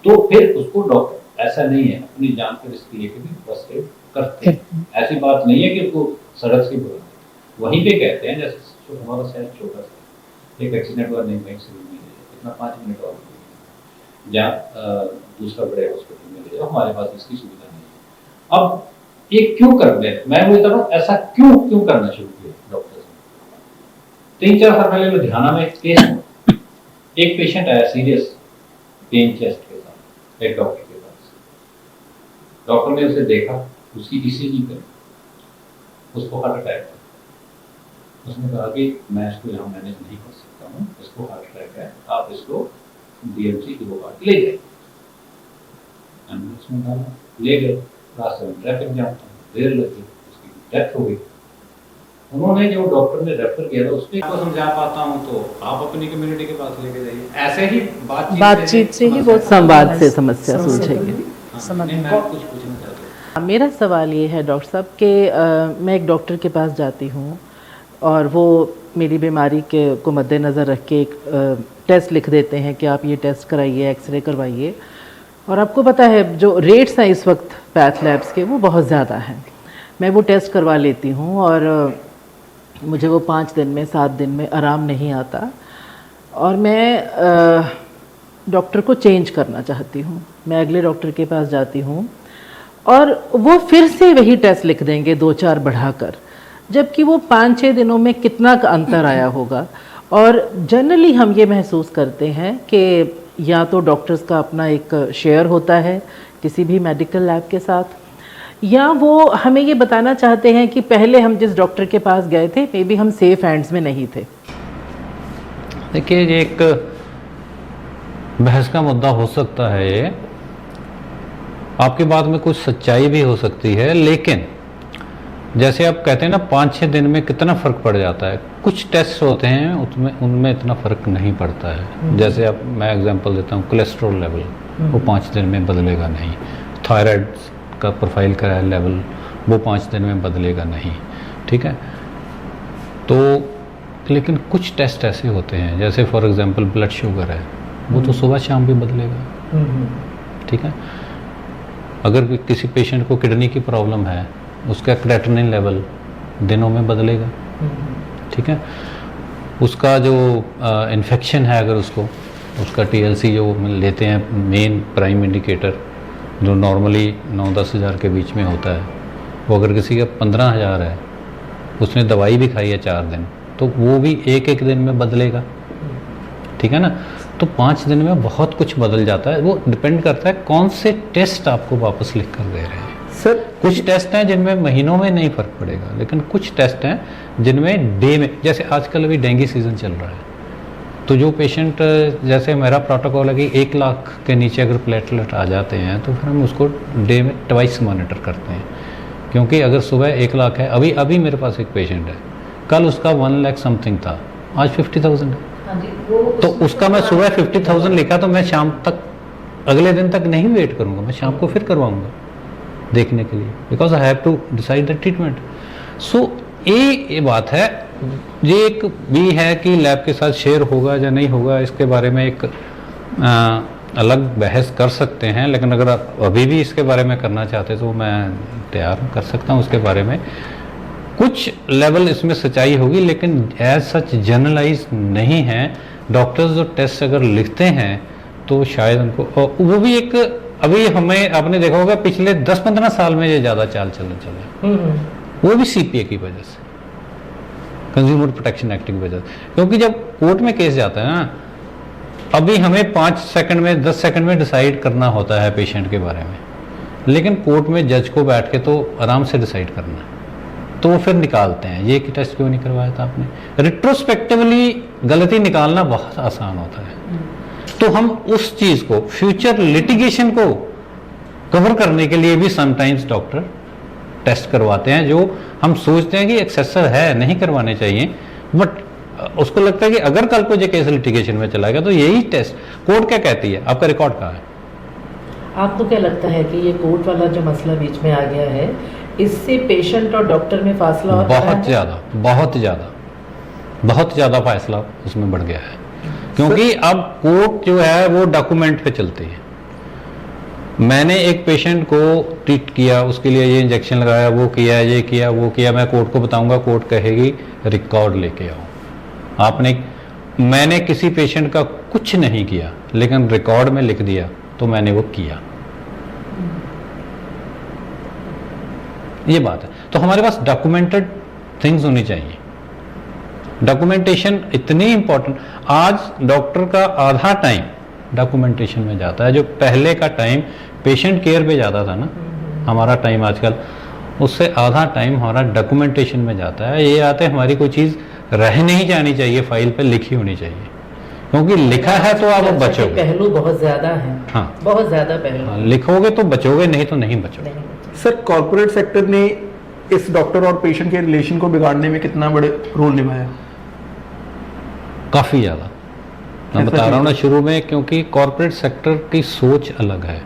Speaker 2: तो फिर उसको डॉक्टर ऐसा नहीं है अपनी जान पर रिस्क लेके भी फर्स्ट एड करते हैं। ऐसी बात नहीं है कि उसको सड़क से बुला वहीं पे कहते हैं। जैसे हमारा शहर छोटा सा, एक एक्सीडेंट हुआ नहीं इतना 5 मिनट और जहाँ दूसरा बड़े हॉस्पिटल में ले जाओ, हमारे पास इसकी सुविधा नहीं है। अब ये क्यों कर रहे हैं, मैं वही तरह ऐसा क्यों करना शुरू किया डॉक्टर ने? 3-4 साल पहले लुधियाना में एक पेशेंट आया सीरियस पेन चेस्ट के साथ एक डॉक्टर के पास। डॉक्टर ने उसे देखा, उसकी ईसीजी करी, उसको हार्ट अटैक था। उसने कहा कि मैं इसको यहाँ मैनेज नहीं कर सकता हूँ, इसको हार्ट अटैक है, आप इसको डीएमसी गुरुवार ले गए। एम्बुलेंस में डाला, ले गए, रास्ते में ट्रैफिक जाम था, देर लगी, उसकी डेथ हो गई। उन्होंने जो डॉक्टर ने रेफर किया था उसको समझा पाता हूँ तो आप अपनी कम्युनिटी के पास लेके जाइए। ऐसे ही बातचीत
Speaker 4: से ही बहुत
Speaker 3: संवाद से समस्या सुलझेगी।
Speaker 2: मैं कुछ पूछना चाहता हूँ।
Speaker 3: मेरा सवाल ये है डॉक्टर साहब कि मैं एक डॉक्टर के पास जाती हूँ और वो मेरी बीमारी के को मद्देनज़र रख के एक टेस्ट लिख देते हैं कि आप ये टेस्ट कराइए, एक्सरे करवाइए, और आपको पता है जो रेट्स हैं इस वक्त पैथ लैब्स के वो बहुत ज़्यादा हैं। मैं वो टेस्ट करवा लेती हूँ और मुझे वो 5 दिन में 7 दिन में आराम नहीं आता और मैं डॉक्टर को चेंज करना चाहती हूँ। मैं अगले डॉक्टर के पास जाती हूँ और वो फिर से वही टेस्ट लिख देंगे 2-4 बढ़ाकर, जबकि वो 5-6 दिनों में कितना का अंतर आया होगा। और जनरली हम ये महसूस करते हैं कि या तो डॉक्टर्स का अपना एक शेयर होता है किसी भी मेडिकल लैब के साथ, या वो हमें ये बताना चाहते हैं कि पहले हम जिस डॉक्टर के पास गए थे मे बी हम सेफ हैंड्स में नहीं थे।
Speaker 2: देखिए, ये एक बहस का मुद्दा हो सकता है। ये आपकी बात में कुछ सच्चाई भी हो सकती है, लेकिन जैसे आप कहते हैं ना 5-6 दिन में कितना फ़र्क पड़ जाता है, कुछ टेस्ट होते हैं उसमें उनमें इतना फ़र्क नहीं पड़ता है। जैसे अब मैं एग्जांपल देता हूँ, कोलेस्ट्रॉल लेवल वो 5 दिन में बदलेगा नहीं, थायराइड का प्रोफाइल का लेवल वो 5 दिन में बदलेगा नहीं, ठीक है। तो लेकिन कुछ टेस्ट ऐसे होते हैं, जैसे फॉर एग्जांपल ब्लड शुगर है, वो तो सुबह शाम भी बदलेगा, ठीक है। अगर किसी पेशेंट को किडनी की प्रॉब्लम है, उसका क्रेटिनिन लेवल दिनों में बदलेगा, ठीक है। उसका जो इन्फेक्शन है, अगर उसका TLC जो लेते हैं मेन प्राइम इंडिकेटर जो नॉर्मली 9-10 हज़ार के बीच में होता है, वो अगर किसी का 15,000 है, उसने दवाई भी खाई है 4 दिन, तो वो भी एक दिन में बदलेगा, ठीक है ना। तो 5 दिन में बहुत कुछ बदल जाता है। वो डिपेंड करता है कौन से टेस्ट आपको वापस लिख कर दे रहे हैं।
Speaker 1: सर
Speaker 2: कुछ टेस्ट हैं जिनमें महीनों में नहीं फ़र्क पड़ेगा, लेकिन कुछ टेस्ट हैं जिनमें डे में, जैसे आजकल अभी डेंगू सीज़न चल रहा है, तो जो पेशेंट, जैसे मेरा प्रोटोकॉल है कि 1 लाख के नीचे अगर प्लेटलेट आ जाते हैं तो फिर हम उसको डे में ट्वाइस मॉनिटर करते हैं, क्योंकि अगर सुबह 1 लाख है, अभी मेरे पास एक पेशेंट है, कल उसका 1 लाख समथिंग था, आज 50,000 है, तो उसका मैं सुबह 50,000 लिखा तो मैं शाम तक, अगले दिन तक नहीं वेट करूँगा, मैं शाम को फिर करवाऊँगा देखने के लिए, because I have to decide the treatment. So ये बात है। ये एक भी है कि लैब के साथ शेयर होगा या नहीं होगा, इसके बारे में एक अलग बहस कर सकते हैं, लेकिन अगर आप अभी भी इसके बारे में करना चाहते तो मैं तैयार कर सकता हूँ उसके बारे में। कुछ लेवल इसमें सच्चाई होगी, लेकिन एज सच जनरलाइज नहीं है। डॉक्टर्स जो टेस्ट अगर लिखते हैं तो शायद उनको, वो भी एक, अभी हमें आपने देखा होगा पिछले 10-15 साल में ये ज़्यादा चाल चलन चले, वो भी CPA की वजह से, कंज्यूमर प्रोटेक्शन एक्ट की वजह से। क्योंकि जब कोर्ट में केस जाता है ना, अभी हमें 5 सेकंड में 10 सेकंड में डिसाइड करना होता है पेशेंट के बारे में, लेकिन कोर्ट में जज को बैठ के तो आराम से डिसाइड करना है, तो वो फिर निकालते हैं ये कि टेस्ट क्यों नहीं करवाया था आपने। रिट्रोस्पेक्टिवली गलती निकालना बहुत आसान होता है, तो हम उस चीज़ को, फ्यूचर लिटिगेशन को कवर करने के लिए भी समटाइम्स डॉक्टर टेस्ट करवाते हैं, जो हम सोचते हैं कि एक्सेसर है, नहीं करवाने चाहिए, बट उसको लगता है कि अगर कल को जो केस लिटिगेशन में चला गया तो यही टेस्ट, कोर्ट क्या कहती है, आपका रिकॉर्ड कहाँ है।
Speaker 3: आपको क्या लगता है कि ये कोर्ट वाला जो मसला बीच में आ गया है, इससे पेशेंट और डॉक्टर में फासला हो रहा है?
Speaker 2: बहुत ज़्यादा फासला उसमें बढ़ गया है, क्योंकि अब कोर्ट जो है वो डॉक्यूमेंट पे चलती है। मैंने एक पेशेंट को ट्रीट किया, उसके लिए ये इंजेक्शन लगाया, वो किया, ये किया, वो किया, मैं कोर्ट को बताऊंगा, कोर्ट कहेगी रिकॉर्ड लेके आओ। मैंने किसी पेशेंट का कुछ नहीं किया, लेकिन रिकॉर्ड में लिख दिया तो मैंने वो किया, ये बात है। तो हमारे पास डॉक्यूमेंटेड थिंग्स होनी चाहिए। डॉक्यूमेंटेशन इतनी इंपॉर्टेंट, आज डॉक्टर का आधा टाइम डॉक्यूमेंटेशन में जाता है। जो पहले का टाइम पेशेंट केयर पे जाता था ना, हमारा टाइम आजकल, उससे आधा टाइम हमारा डॉक्यूमेंटेशन में जाता है। ये आते हमारी कोई चीज़ रह नहीं जानी चाहिए, फाइल पे लिखी होनी चाहिए, क्योंकि लिखा है तो आप बचोगे।
Speaker 3: पहलू बहुत ज़्यादा है,
Speaker 2: हाँ,
Speaker 3: बहुत ज़्यादा पहलू।
Speaker 2: हाँ, लिखोगे तो बचोगे, नहीं तो नहीं बचोगे।
Speaker 1: सर, कॉर्पोरेट सेक्टर ने इस डॉक्टर और पेशेंट के रिलेशन को बिगाड़ने में कितना बड़े रोल निभाया?
Speaker 2: काफ़ी ज़्यादा। मैं बता रहा हूँ ना शुरू में, क्योंकि कॉर्पोरेट सेक्टर की सोच अलग है।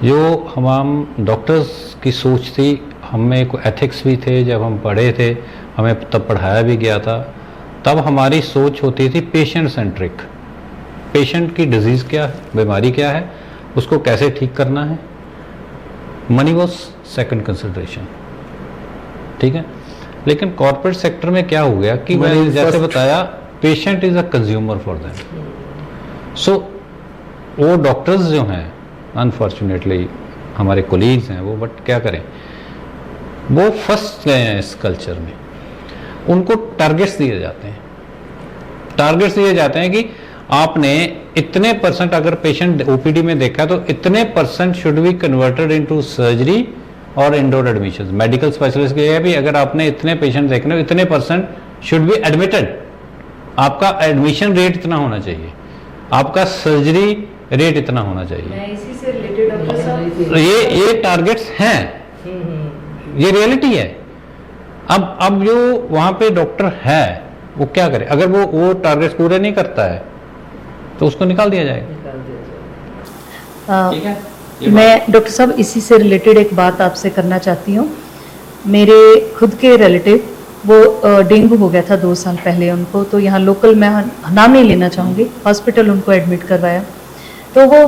Speaker 2: जो हम डॉक्टर्स की सोच थी, हमें को एथिक्स भी थे, जब हम पढ़े थे हमें तब पढ़ाया भी गया था, तब हमारी सोच होती थी पेशेंट सेंट्रिक। पेशेंट की डिजीज़ क्या है, बीमारी क्या है, उसको कैसे ठीक करना है, मनी वॉज सेकंड कंसिडरेशन, ठीक है। लेकिन कॉर्पोरेट सेक्टर में क्या हो गया कि मैंने जैसे बताया, patient is a consumer for them. So वो डॉक्टर्स जो हैं, अनफॉर्चुनेटली हमारे कोलीग्स हैं वो, बट क्या करें, वो फंस गए हैं इस कल्चर में। उनको टारगेट्स दिए जाते हैं, टारगेट्स दिए जाते हैं कि आपने इतने परसेंट, अगर पेशेंट ओपीडी में देखा तो इतने percent should be converted into surgery और इंडोर एडमिशन। मेडिकल स्पेशलिस्ट के लिए भी अगर आपने इतने पेशेंट देखने हो, इतने परसेंट शुड बी एडमिटेड, आपका एडमिशन रेट इतना होना चाहिए, आपका सर्जरी रेट इतना होना चाहिए।
Speaker 4: मैं इसी से रिलेटेड डॉक्टर साहब,
Speaker 2: ये टारगेट्स हैं, ये रियलिटी है। अब जो वहां पे डॉक्टर है वो क्या करे, अगर वो टारगेट्स पूरे नहीं करता है तो उसको निकाल दिया जाएगा। ठीक है,
Speaker 4: मैं डॉक्टर साहब इसी से रिलेटेड एक बात आपसे करना चाहती हूँ। मेरे खुद के रिलेटिव, वो डेंगू हो गया था 2 साल पहले उनको, तो यहाँ लोकल, मैं नाम नहीं लेना चाहूँगी, हॉस्पिटल उनको एडमिट करवाया, तो वो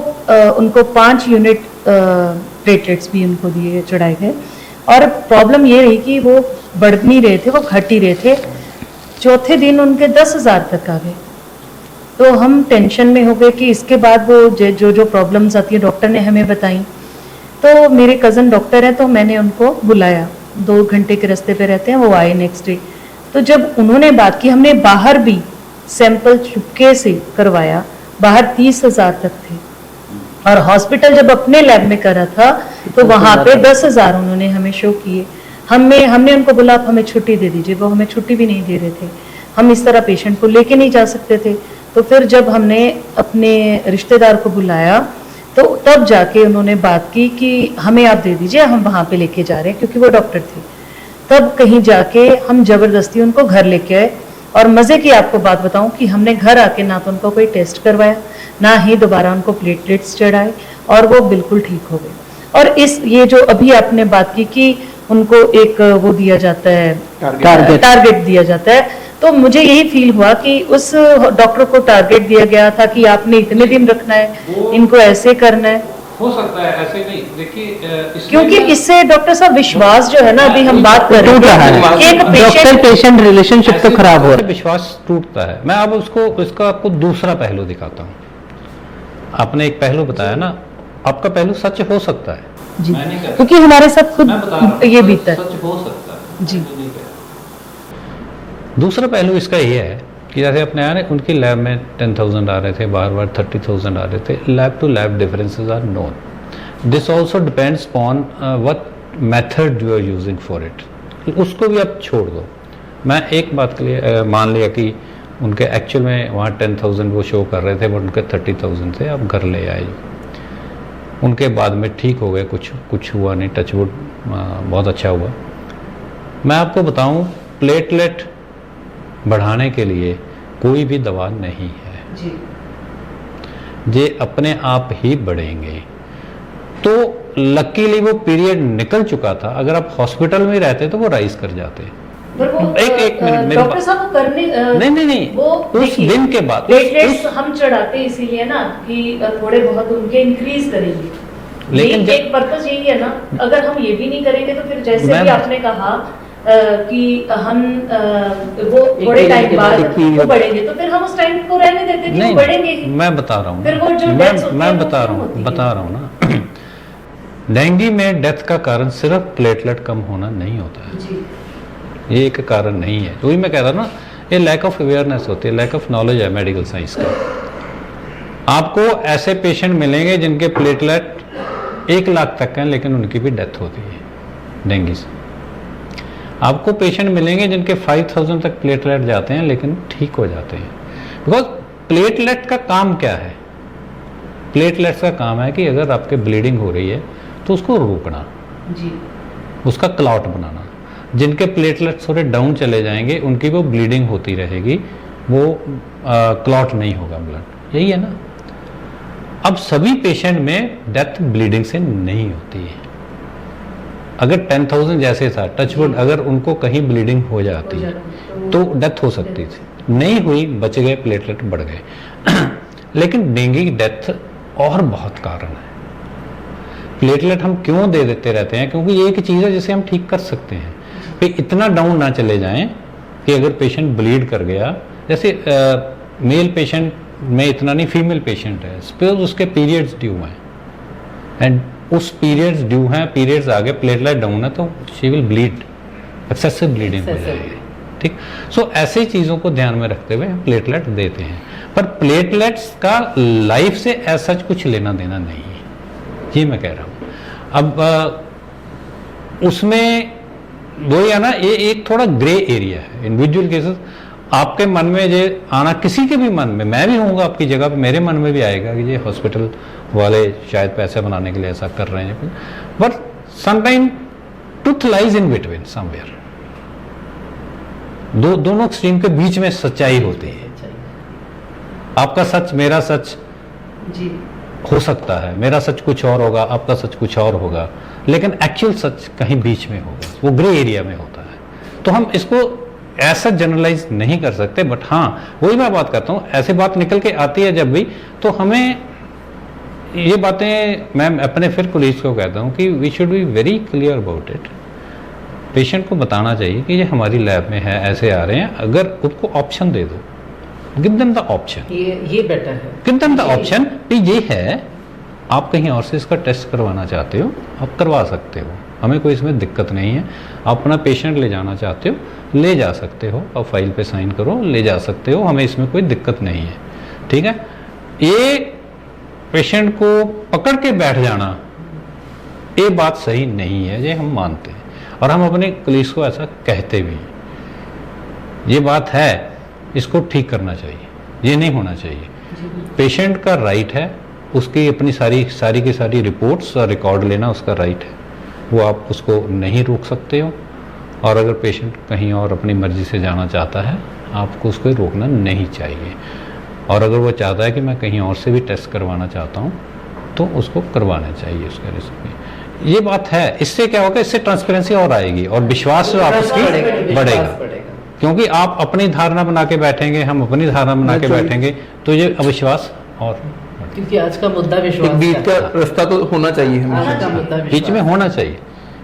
Speaker 4: उनको 5 यूनिट प्लेटलेट्स भी उनको दिए, चढ़ाए गए, और प्रॉब्लम ये रही कि वो बढ़ नहीं रहे थे, वो घट ही रहे थे। चौथे दिन उनके 10,000 तक आ गए। तो हम टेंशन में हो गए कि इसके बाद वो जो प्रॉब्लम्स आती है डॉक्टर ने हमें बताई। तो मेरे कज़न डॉक्टर हैं, तो मैंने उनको बुलाया, 2 घंटे के रास्ते पे रहते हैं, वो आए नेक्स्ट डे। तो जब उन्होंने बात की, हमने बाहर भी सैंपल चुपके से करवाया, बाहर 30,000 तक थे, और हॉस्पिटल जब अपने लैब में करा था तो वहाँ पे 10,000 उन्होंने हमें शो किए। हमने उनको बोला आप हमें छुट्टी दे दीजिए, वो हमें छुट्टी भी नहीं दे रहे थे। हम इस तरह पेशेंट को लेके नहीं जा सकते थे। तो फिर जब हमने अपने रिश्तेदार को बुलाया तो तब जाके उन्होंने बात की कि हमें आप दे दीजिए, हम वहाँ पे लेके जा रहे हैं, क्योंकि वो डॉक्टर थे। तब कहीं जाके हम जबरदस्ती उनको घर लेके आए, और मज़े की आपको बात बताऊं कि हमने घर आके ना तो उनको कोई टेस्ट करवाया, ना ही दोबारा उनको प्लेटलेट्स चढ़ाए, और वो बिल्कुल ठीक हो गए। और ये जो अभी आपने बात की कि उनको एक वो दिया जाता है, टारगेट दिया जाता है, तो मुझे यही फील हुआ कि उस डॉक्टर को टारगेट दिया गया था कि आपने इतने दिन रखना है, इनको ऐसे करना है।
Speaker 2: हो सकता है, ऐसे नहीं, देखिए
Speaker 4: क्योंकि इससे डॉक्टर साहब विश्वास जो है ना, अभी हम बात कर रहे हैं, एक
Speaker 3: डॉक्टर पेशेंट रिलेशनशिप तो खराब हो रहा है,
Speaker 2: विश्वास टूटता है। मैं अब इसका आपको दूसरा पहलू दिखाता हूँ। आपने एक पहलू बताया ना, आपका पहलू सच हो सकता है
Speaker 4: जी,
Speaker 2: मैं नहीं कहता,
Speaker 4: क्योंकि हमारे साथ खुद
Speaker 2: मैं बता रहा हूं,
Speaker 4: ये बीता है।
Speaker 2: सच हो सकता है
Speaker 4: जी।
Speaker 2: मैं नहीं कहता। दूसरा पहलू इसका ये है कि जैसे अपने आया ना, उनकी लैब में 10,000 आ रहे थे, बार 30,000 आ रहे थे। Lab to lab differences are known. This also depends on what method you are using for it. उसको भी आप छोड़ दो। मैं एक बात के लिए मान लिया कि उनके एक्चुअल में वहाँ 10,000 वो शो कर रहे थे, बट उनके 30,000 थे, आप घर ले आए, उनके बाद में ठीक हो गए, कुछ हुआ नहीं, टचवुड बहुत अच्छा हुआ। मैं आपको बताऊं, प्लेटलेट बढ़ाने के लिए कोई भी दवा नहीं है
Speaker 4: जी।
Speaker 2: जे अपने आप ही बढ़ेंगे। तो लकीली वो पीरियड निकल चुका था, अगर आप हॉस्पिटल में रहते तो वो राइज कर जाते।
Speaker 4: पर वो
Speaker 2: एक मिनट,
Speaker 4: डॉक्टर साहब वो करने
Speaker 2: नहीं
Speaker 4: वो
Speaker 2: उस दिन के बाद
Speaker 4: प्लेटलेट्स हम चढ़ाते इसीलिए ना कि थोड़े बहुत उनके इंक्रीज करेंगे,
Speaker 2: लेकिन
Speaker 4: एक पर्पस यही है ना। अगर हम ये भी नहीं करेंगे तो फिर जैसे
Speaker 2: मैं-
Speaker 4: भी आपने कहा कि हम वो थोड़े टाइम बाद वो बढ़ेंगे, तो फिर हम उस टाइम को रहने देते कि वो बढ़ेंगे ही।
Speaker 2: मैं बता रहा हूँ,
Speaker 4: फिर वो जो deaths होती है,
Speaker 2: मैं
Speaker 4: वो
Speaker 2: बता
Speaker 4: क्यों
Speaker 2: रहा हूँ
Speaker 4: होती
Speaker 2: ना डेंगू में डेथ का कारण सिर्फ प्लेटलेट कम होना नहीं होता है
Speaker 4: जी।
Speaker 2: ये एक कारण नहीं है। वही मैं कह रहा ना, ये लैक ऑफ अवेयरनेस होती है, लैक ऑफ नॉलेज है मेडिकल साइंस का। आपको ऐसे पेशेंट मिलेंगे जिनके प्लेटलेट 1 लाख तक हैं, लेकिन उनकी भी डेथ होती है डेंगू से। आपको पेशेंट मिलेंगे जिनके 5,000 तक प्लेटलेट जाते हैं, लेकिन ठीक हो जाते हैं। बिकॉज प्लेटलेट का काम क्या है? प्लेटलेट्स का काम है कि अगर आपके ब्लीडिंग हो रही है तो उसको रोकना
Speaker 4: जी।
Speaker 2: उसका क्लॉट बनाना। जिनके प्लेटलेट्स थोड़े डाउन चले जाएंगे उनकी वो ब्लीडिंग होती रहेगी, वो क्लॉट नहीं होगा ब्लड, यही है ना। अब सभी पेशेंट में डेथ ब्लीडिंग से नहीं होती है। अगर 10,000 जैसे था टचवुड, अगर उनको कहीं ब्लीडिंग हो जाती तो डेथ हो सकती थी, नहीं हुई, बच गए, प्लेटलेट बढ़ गए। लेकिन डेंगू की डेथ और बहुत कारण है। प्लेटलेट हम क्यों दे देते रहते हैं? क्योंकि ये एक चीज़ है जिसे हम ठीक कर सकते हैं। फिर इतना डाउन ना चले जाएं कि अगर पेशेंट ब्लीड कर गया, जैसे मेल पेशेंट में इतना नहीं, फीमेल पेशेंट है, सपोज उसके पीरियड्स ड्यू हैं एंड उस पीरियड्स ड्यू हैं, पीरियड्स आ गए, प्लेटलेट डाउन है, तो she will bleed, excessive bleeding हो जाएगी। ठीक, सो ऐसी चीज़ों को ध्यान में रखते हुए हम प्लेटलेट देते हैं। पर प्लेटलेट्स का लाइफ से ऐसा कुछ लेना देना नहीं है, ये मैं कह रहा हूँ। अब उसमें वो है ना, ये एक थोड़ा ग्रे एरिया है। इंडिविजुअल केसेस आपके मन में ये आना, किसी के भी मन में, मैं भी होऊंगा आपकी जगह पे, मेरे मन में भी आएगा कि ये हॉस्पिटल वाले शायद पैसे बनाने के लिए ऐसा कर रहे हैं, but sometime truth lies in between somewhere. दोनों एक्सट्रीम के बीच में सच्चाई होती है। आपका सच मेरा सच
Speaker 3: जी
Speaker 2: हो सकता है, मेरा सच कुछ और होगा, आपका सच कुछ और होगा, लेकिन एक्चुअल सच कहीं बीच में होगा, वो ग्रे एरिया में होता है। तो हम इसको ऐसा जनरलाइज नहीं कर सकते, बट हाँ वही मैं बात करता हूँ, ऐसी बात निकल के आती है जब भी, तो हमें ये बातें, मैं अपने फिर पुलिस को कहता हूँ कि we should be very clear about it. Patient को बताना चाहिए कि ये हमारी लैब में है, ऐसे आ रहे हैं, अगर उनको ऑप्शन दे दो, गिव देम द ऑप्शन,
Speaker 3: ये बेटर है,
Speaker 2: गिव देम द ऑप्शन कि ये है, आप कहीं और से इसका टेस्ट करवाना चाहते हो, आप करवा सकते हो, हमें कोई इसमें दिक्कत नहीं है। आप अपना पेशेंट ले जाना चाहते हो, ले जा सकते हो, आप फाइल पे साइन करो, ले जा सकते हो, हमें इसमें कोई दिक्कत नहीं है। ठीक है, ये पेशेंट को पकड़ के बैठ जाना, ये बात सही नहीं है, ये हम मानते हैं और हम अपने पुलिस को ऐसा कहते भी हैं। ये बात है, इसको ठीक करना चाहिए, ये नहीं होना चाहिए। पेशेंट का राइट है, उसकी अपनी सारी की सारी रिपोर्ट्स और रिकॉर्ड लेना उसका राइट है, वो आप उसको नहीं रोक सकते हो। और अगर पेशेंट कहीं और अपनी मर्जी से जाना चाहता है, आपको उसको रोकना नहीं चाहिए। और अगर वो चाहता है कि मैं कहीं और से भी टेस्ट करवाना चाहता हूँ, तो उसको करवाना चाहिए उसका रिस्क में। ये बात है, इससे क्या होगा, इससे ट्रांसपेरेंसी और आएगी और विश्वास जो आपस की बढ़ेगा। क्योंकि आप अपनी धारणा बना के बैठेंगे, हम अपनी धारणा बना के बैठेंगे, तो ये अविश्वास और,
Speaker 3: क्योंकि आज का मुद्दा विश्वास,
Speaker 1: बीच का रास्ता तो होना चाहिए हमेशा,
Speaker 2: बीच में होना चाहिए।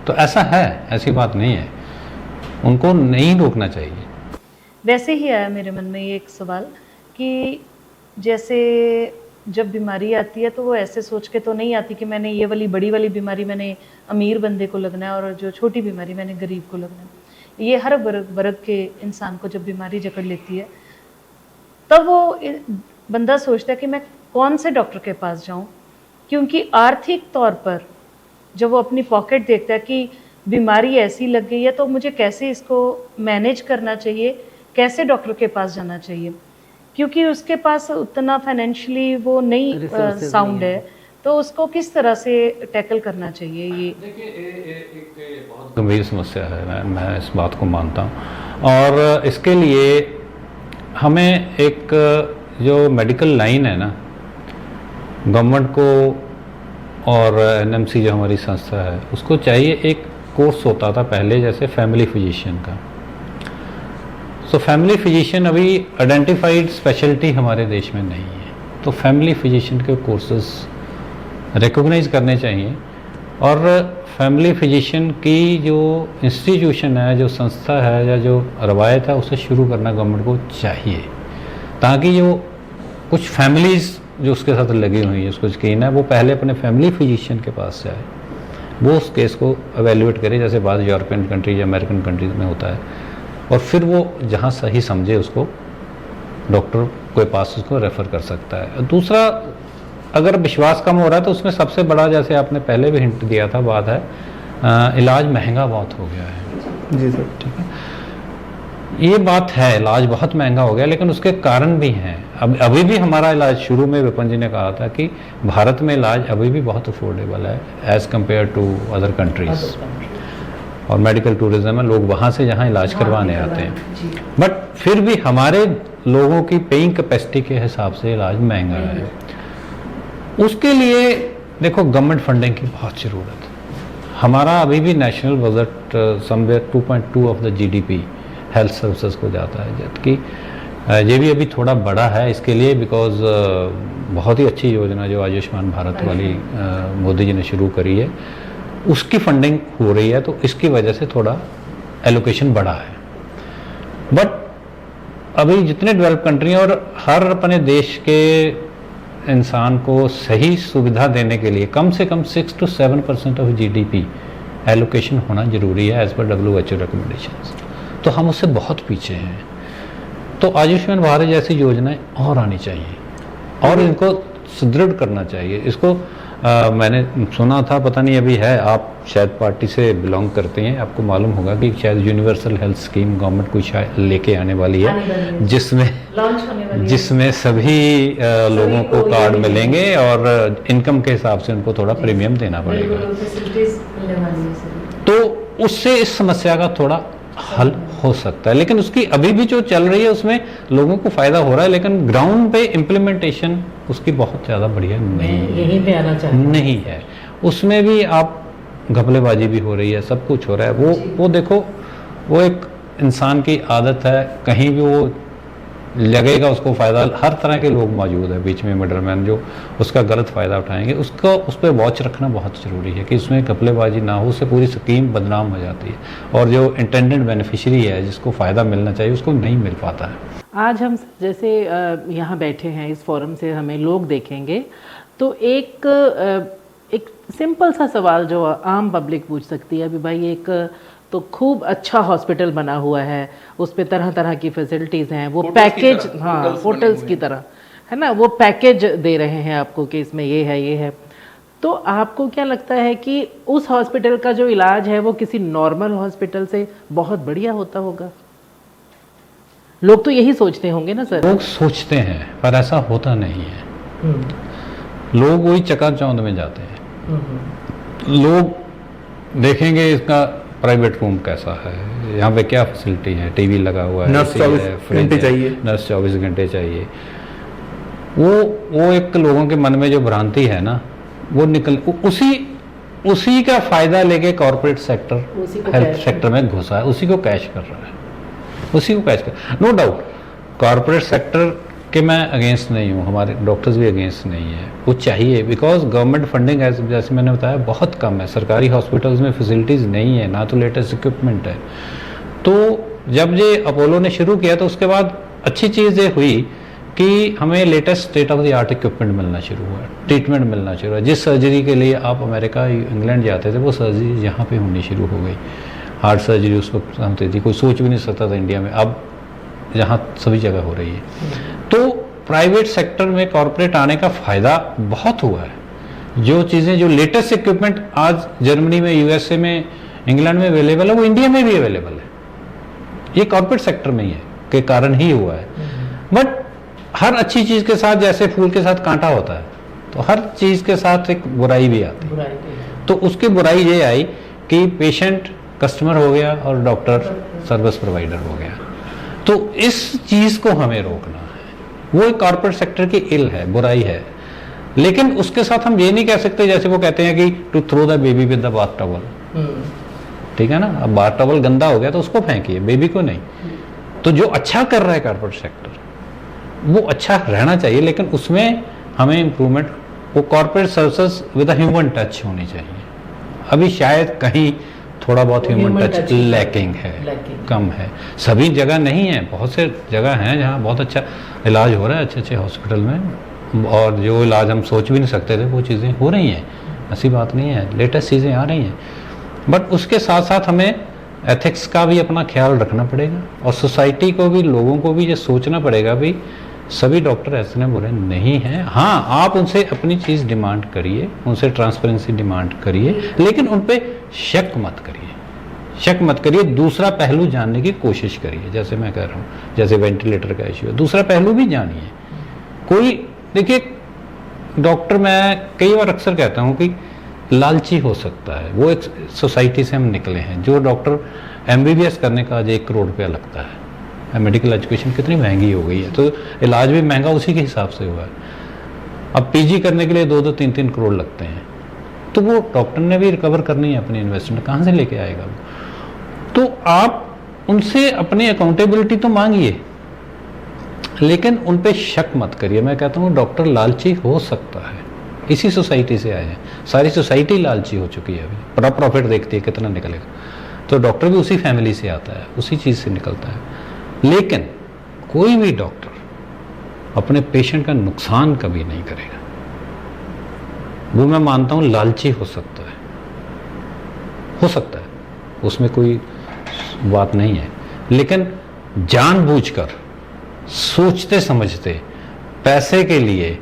Speaker 2: तो ऐसा है, ऐसी बात नहीं है, उनको नहीं रोकना चाहिए।
Speaker 4: वैसे ही आया मेरे मन में ये एक सवाल कि जैसे जब बीमारी आती है तो वो ऐसे सोच के तो नहीं आती कि मैंने ये वाली बड़ी वाली बीमारी मैंने अमीर बंदे को लगना है और जो छोटी बीमारी मैंने गरीब को लगना है। ये हर वर्ग के इंसान को जब बीमारी जकड़ लेती है, तब वो बंदा सोचता है कि मैं कौन से डॉक्टर के पास जाऊं, क्योंकि आर्थिक तौर पर जब वो अपनी पॉकेट देखता है कि बीमारी ऐसी लग गई है, तो मुझे कैसे इसको मैनेज करना चाहिए, कैसे डॉक्टर के पास जाना चाहिए, क्योंकि उसके पास उतना फाइनेंशियली वो नहीं साउंड है, तो उसको किस तरह से टैकल करना चाहिए। ये
Speaker 2: देखिए, एक बहुत गंभीर समस्या है, मैं इस बात को मानता हूँ। और इसके लिए हमें एक जो मेडिकल लाइन है ना, गवर्नमेंट को और एनएमसी जो हमारी संस्था है, उसको चाहिए, एक कोर्स होता था पहले जैसे फैमिली फिजिशियन का। सो फैमिली फिजिशियन अभी आइडेंटिफाइड स्पेशलिटी हमारे देश में नहीं है, तो फैमिली फिजिशियन के कोर्सेज रिकॉग्नाइज करने चाहिए। और फैमिली फिजिशियन की जो इंस्टीट्यूशन है, जो संस्था है या जो रवायत है, उसे शुरू करना गवर्नमेंट को चाहिए, ताकि जो कुछ फैमिलीज़ जो उसके साथ लगी हुई है, उसको यकीन है, वो पहले अपने फैमिली फिजिशियन के पास जाए, वो उस केस को एवेल्युएट करे, जैसे बाद यूरोपियन कंट्रीज या अमेरिकन कंट्रीज में होता है, और फिर वो जहाँ सही समझे उसको डॉक्टर के पास उसको रेफ़र कर सकता है। दूसरा, अगर विश्वास कम हो रहा है तो उसमें सबसे बड़ा, जैसे आपने पहले भी हिंट दिया था, बात है इलाज महंगा बहुत हो गया है।
Speaker 1: जी सर,
Speaker 2: ठीक है, ये बात है, इलाज बहुत महंगा हो गया, लेकिन उसके कारण भी हैं। अभी भी हमारा इलाज, शुरू में विपिन जी ने कहा था कि भारत में इलाज अभी भी बहुत अफोर्डेबल है as compare to other countries, और मेडिकल टूरिज्म में लोग वहाँ से जहाँ इलाज करवाने आते हैं, बट फिर भी हमारे लोगों की पेइंग कैपेसिटी के हिसाब से इलाज महंगा है। उसके लिए देखो गवर्नमेंट फंडिंग की बहुत ज़रूरत है। हमारा अभी भी national budget somewhere 2.2 of the GDP health services को जाता है, जबकि ये भी अभी थोड़ा बड़ा है इसके लिए, बिकॉज बहुत ही अच्छी योजना जो आयुष्मान भारत वाली मोदी जी ने शुरू करी है, उसकी फंडिंग हो रही है, तो इसकी वजह से थोड़ा एलोकेशन बढ़ा है। बट अभी जितने डेवलप कंट्री हैं और हर अपने देश के इंसान को सही सुविधा देने के लिए कम से कम 6 to 7% ऑफ जीडीपी एलोकेशन होना जरूरी है एज पर WHO रिकमेंडेशंस। तो हम उससे बहुत पीछे हैं। तो आयुष्मान भारत जैसी योजनाएं और आनी चाहिए और इनको सुदृढ़ करना चाहिए। इसको मैंने सुना था, पता नहीं अभी है, आप शायद पार्टी से बिलोंग करते हैं, आपको मालूम होगा कि शायद यूनिवर्सल हेल्थ स्कीम गवर्नमेंट कुछ लेके आने वाली है, जिसमें सभी लोगों को कार्ड मिलेंगे और इनकम के हिसाब से उनको थोड़ा प्रीमियम देना पड़ेगा। तो उससे इस समस्या का थोड़ा हल हो सकता है, लेकिन उसकी अभी भी जो चल रही है उसमें लोगों को फायदा हो रहा है, लेकिन ग्राउंड पे इम्प्लीमेंटेशन उसकी बहुत ज़्यादा बढ़िया
Speaker 3: यहीं पे आना चाहिए
Speaker 2: नहीं है। उसमें भी आप घपलेबाजी भी हो रही है, सब कुछ हो रहा है। वो देखो, वो एक इंसान की आदत है, कहीं भी वो लगेगा उसको फ़ायदा, हर तरह के लोग मौजूद है बीच में, मिडलमैन जो उसका गलत फ़ायदा उठाएंगे, उसको उस पर वॉच रखना बहुत ज़रूरी है कि उसमें घपलेबाजी ना हो, उससे पूरी स्कीम बदनाम हो जाती है और जो इंटेंडेड बेनिफिशियरी है जिसको फ़ायदा मिलना चाहिए उसको नहीं मिल पाता है।
Speaker 3: आज हम जैसे यहाँ बैठे हैं, इस फोरम से हमें लोग देखेंगे, तो एक सिंपल सा सवाल जो आम पब्लिक पूछ सकती है, अभी भाई एक तो खूब अच्छा हॉस्पिटल बना हुआ है, उस पे तरह तरह की फैसिलिटीज़ हैं, वो पैकेज, हाँ होटल्स की तरह है ना, वो पैकेज दे रहे हैं आपको कि इसमें ये है, तो आपको क्या लगता है कि उस हॉस्पिटल का जो इलाज है वो किसी नॉर्मल हॉस्पिटल से बहुत बढ़िया होता होगा? लोग तो यही सोचते होंगे ना सर।
Speaker 2: लोग सोचते हैं पर ऐसा होता नहीं है। लोग वही चकाचौंध में जाते हैं। लोग देखेंगे इसका प्राइवेट रूम कैसा है, यहाँ पे क्या फैसिलिटी है, टीवी लगा हुआ है,
Speaker 1: नर्स 24 घंटे चाहिए,
Speaker 2: नर्स 24 घंटे चाहिए। वो एक लोगों के मन में जो भ्रांति है ना, वो निकल उसी का फायदा लेके कॉर्पोरेट सेक्टर हेल्थ सेक्टर में घुसा है, उसी को कैश कर रहा है, उसी को कैश कर। नो डाउट कॉर्पोरेट सेक्टर के मैं अगेंस्ट नहीं हूँ, हमारे डॉक्टर्स भी अगेंस्ट नहीं है, वो चाहिए, बिकॉज गवर्नमेंट फंडिंग जैसे मैंने बताया बहुत कम है, सरकारी हॉस्पिटल्स में फैसिलिटीज़ नहीं है, ना तो लेटेस्ट इक्विपमेंट है। तो जब ये अपोलो ने शुरू किया तो उसके बाद अच्छी चीज़ ये हुई कि हमें latest state of the art equipment मिलना शुरू हुआ, ट्रीटमेंट मिलना शुरू हुआ। जिस सर्जरी के लिए आप अमेरिका इंग्लैंड जाते थे वो सर्जरी यहाँ पे होनी शुरू हो गई। हार्ट सर्जरी उस वक्त होती थी, कोई सोच भी नहीं सकता था इंडिया में, अब यहाँ सभी जगह हो रही है। तो प्राइवेट सेक्टर में कॉर्पोरेट आने का फ़ायदा बहुत हुआ है। जो चीज़ें, जो लेटेस्ट इक्विपमेंट आज जर्मनी में, यूएसए में, इंग्लैंड में अवेलेबल है, वो इंडिया में भी अवेलेबल है। ये कॉर्पोरेट सेक्टर में ही है के कारण ही हुआ है। बट हर अच्छी चीज़ के साथ, जैसे फूल के साथ कांटा होता है, तो हर चीज़ के साथ एक बुराई भी आती है। तो उसकी बुराई ये आई कि पेशेंट कस्टमर हो गया और डॉक्टर सर्विस प्रोवाइडर हो गया। तो इस चीज़ को हमें रोकना है। वो एक कॉर्पोरेट सेक्टर की इल है, बुराई है, लेकिन उसके साथ हम ये नहीं कह सकते, जैसे वो कहते हैं कि to throw the baby with the bath towel. ठीक है ना, अब बाथ टॉवल गंदा हो गया तो उसको फेंकिए, बेबी को नहीं। तो जो अच्छा कर रहा है कॉर्पोरेट सेक्टर, वो अच्छा रहना चाहिए, लेकिन उसमें हमें इम्प्रूवमेंट, वो corporate services with a human touch होनी चाहिए। अभी शायद कहीं थोड़ा बहुत ह्यूमन टच लैकिंग है, कम है। सभी जगह नहीं है, बहुत से जगह हैं जहाँ बहुत अच्छा इलाज हो रहा है, अच्छे अच्छे हॉस्पिटल में, और जो इलाज हम सोच भी नहीं सकते थे वो चीज़ें हो रही हैं, ऐसी बात नहीं है, लेटेस्ट चीज़ें आ रही हैं। बट उसके साथ साथ हमें एथिक्स का भी अपना ख्याल रखना पड़ेगा और सोसाइटी को भी, लोगों को भी ये सोचना पड़ेगा भी सभी डॉक्टर ऐसे न बुरे नहीं हैं। हाँ, आप उनसे अपनी चीज़ डिमांड करिए, उनसे ट्रांसपेरेंसी डिमांड करिए, लेकिन उन पे शक मत करिए, शक मत करिए। दूसरा पहलू जानने की कोशिश करिए, जैसे मैं कह रहा हूँ, जैसे वेंटिलेटर का इश्यू है, दूसरा पहलू भी जानिए। कोई, देखिए डॉक्टर, मैं कई बार अक्सर कहता हूँ कि लालची हो सकता है, वो एक सोसाइटी से हम निकले हैं। जो डॉक्टर MBBS करने का आज 1 करोड़ रुपया लगता है, मेडिकल एजुकेशन कितनी महंगी हो गई है, तो इलाज भी महंगा उसी के हिसाब से हुआ है। अब पीजी करने के लिए 2-2, 3-3 करोड़ लगते हैं, तो वो डॉक्टर ने भी रिकवर करनी है अपनी इन्वेस्टमेंट, कहाँ से लेके आएगा वो? तो आप उनसे अपनी अकाउंटेबिलिटी तो मांगिए, लेकिन उन पे शक मत करिए। मैं कहता हूँ डॉक्टर लालची हो सकता है, इसी सोसाइटी से आए हैं, सारी सोसाइटी लालची हो चुकी है अभी, बड़ा प्रॉफिट देखती है कितना निकलेगा, तो डॉक्टर भी उसी फैमिली से आता है, उसी चीज़ से निकलता है। लेकिन कोई भी डॉक्टर अपने पेशेंट का नुकसान कभी नहीं करेगा। वो मैं मानता हूँ लालची हो सकता है, उसमें कोई बात नहीं है, लेकिन जानबूझकर सोचते समझते पैसे के लिए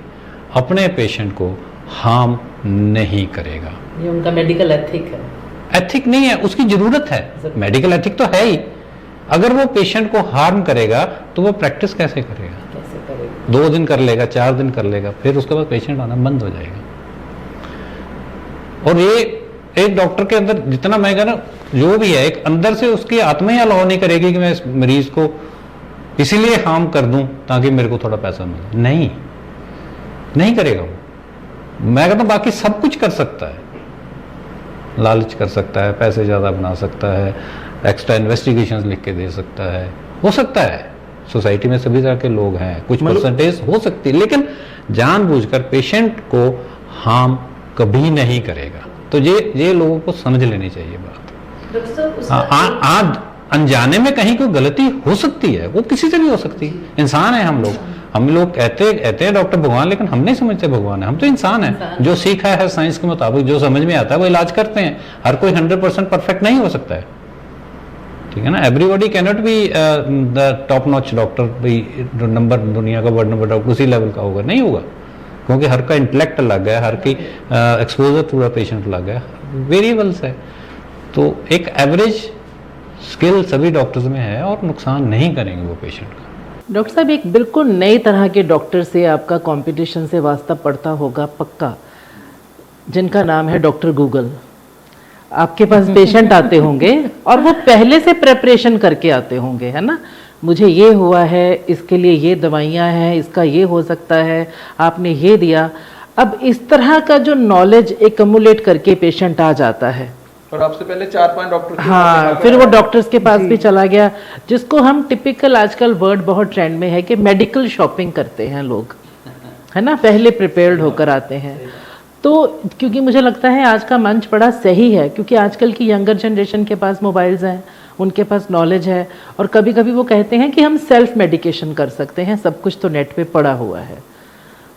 Speaker 2: अपने पेशेंट को हार्म नहीं करेगा।
Speaker 3: ये उनका मेडिकल एथिक है।
Speaker 2: एथिक नहीं है, उसकी जरूरत है, मेडिकल एथिक तो है ही। अगर वो पेशेंट को हार्म करेगा तो वो प्रैक्टिस कैसे करेगा? 2 दिन कर लेगा, 4 दिन कर लेगा, फिर उसके बाद पेशेंट आना बंद हो जाएगा। और ये एक डॉक्टर के अंदर जितना मैं कह रहा हूं, जो भी है, एक अंदर से उसकी आत्मा ही अलाउ नहीं करेगी कि मैं इस मरीज को इसीलिए हार्म कर दूं ताकि मेरे को थोड़ा पैसा मिले। नहीं करेगा वो। मैं कहता हूं बाकी सब कुछ कर सकता है, लालच कर सकता है, पैसे ज्यादा बना सकता है, एक्स्ट्रा इन्वेस्टिगेशंस लिख के दे सकता है, हो सकता है। सोसाइटी में सभी तरह के लोग हैं, कुछ परसेंटेज हो सकती है, लेकिन जानबूझकर पेशेंट को हार्म कभी नहीं करेगा। तो ये लोगों को समझ लेनी चाहिए बात। आज अनजाने में कहीं कोई गलती हो सकती है, वो किसी से भी हो सकती है, इंसान है हम लोग कहते हैं डॉक्टर भगवान, लेकिन हम नहीं समझते भगवान है, हम तो इंसान है। जो सीखा है साइंस के मुताबिक, जो समझ में आता है वो इलाज करते हैं। हर कोई 100% परफेक्ट नहीं हो सकता है, ठीक है ना। Everybody cannot be the top notch doctor, जो नंबर दुनिया का वर्ल्ड नंबर डॉक्टर उसी लेवल का होगा, नहीं होगा, क्योंकि हर का इंटेलेक्ट अलग है, हर की एक्सपोजर पूरा पेशेंट अलग है, वेरिएबल्स है। तो एक एवरेज स्किल सभी डॉक्टर्स में है और नुकसान नहीं करेंगे वो पेशेंट का।
Speaker 3: डॉक्टर साहब, एक बिल्कुल नई तरह के डॉक्टर से आपका कंपटीशन से वास्ता पड़ता होगा पक्का, जिनका नाम है डॉक्टर गूगल। आपके पास पेशेंट आते होंगे और वो पहले से प्रेपरेशन करके आते होंगे, है ना। मुझे ये हुआ है, इसके लिए ये दवाइयाँ हैं, इसका ये हो सकता है, आपने ये दिया। अब इस तरह का जो नॉलेज एकमुलेट करके पेशेंट आ जाता है,
Speaker 1: और आपसे पहले 4-5 डॉक्टर,
Speaker 3: हाँ, फिर वो डॉक्टर्स के पास भी चला गया, जिसको हम टिपिकल, आजकल वर्ड बहुत ट्रेंड में है कि मेडिकल शॉपिंग करते हैं लोग, है ना, पहले प्रिपेयर्ड होकर आते हैं। तो क्योंकि मुझे लगता है आज का मंच बड़ा सही है, क्योंकि आजकल की यंगर जनरेशन के पास मोबाइल्स हैं, उनके पास नॉलेज है, और कभी कभी वो कहते हैं कि हम सेल्फ मेडिकेशन कर सकते हैं, सब कुछ तो नेट पे पड़ा हुआ है।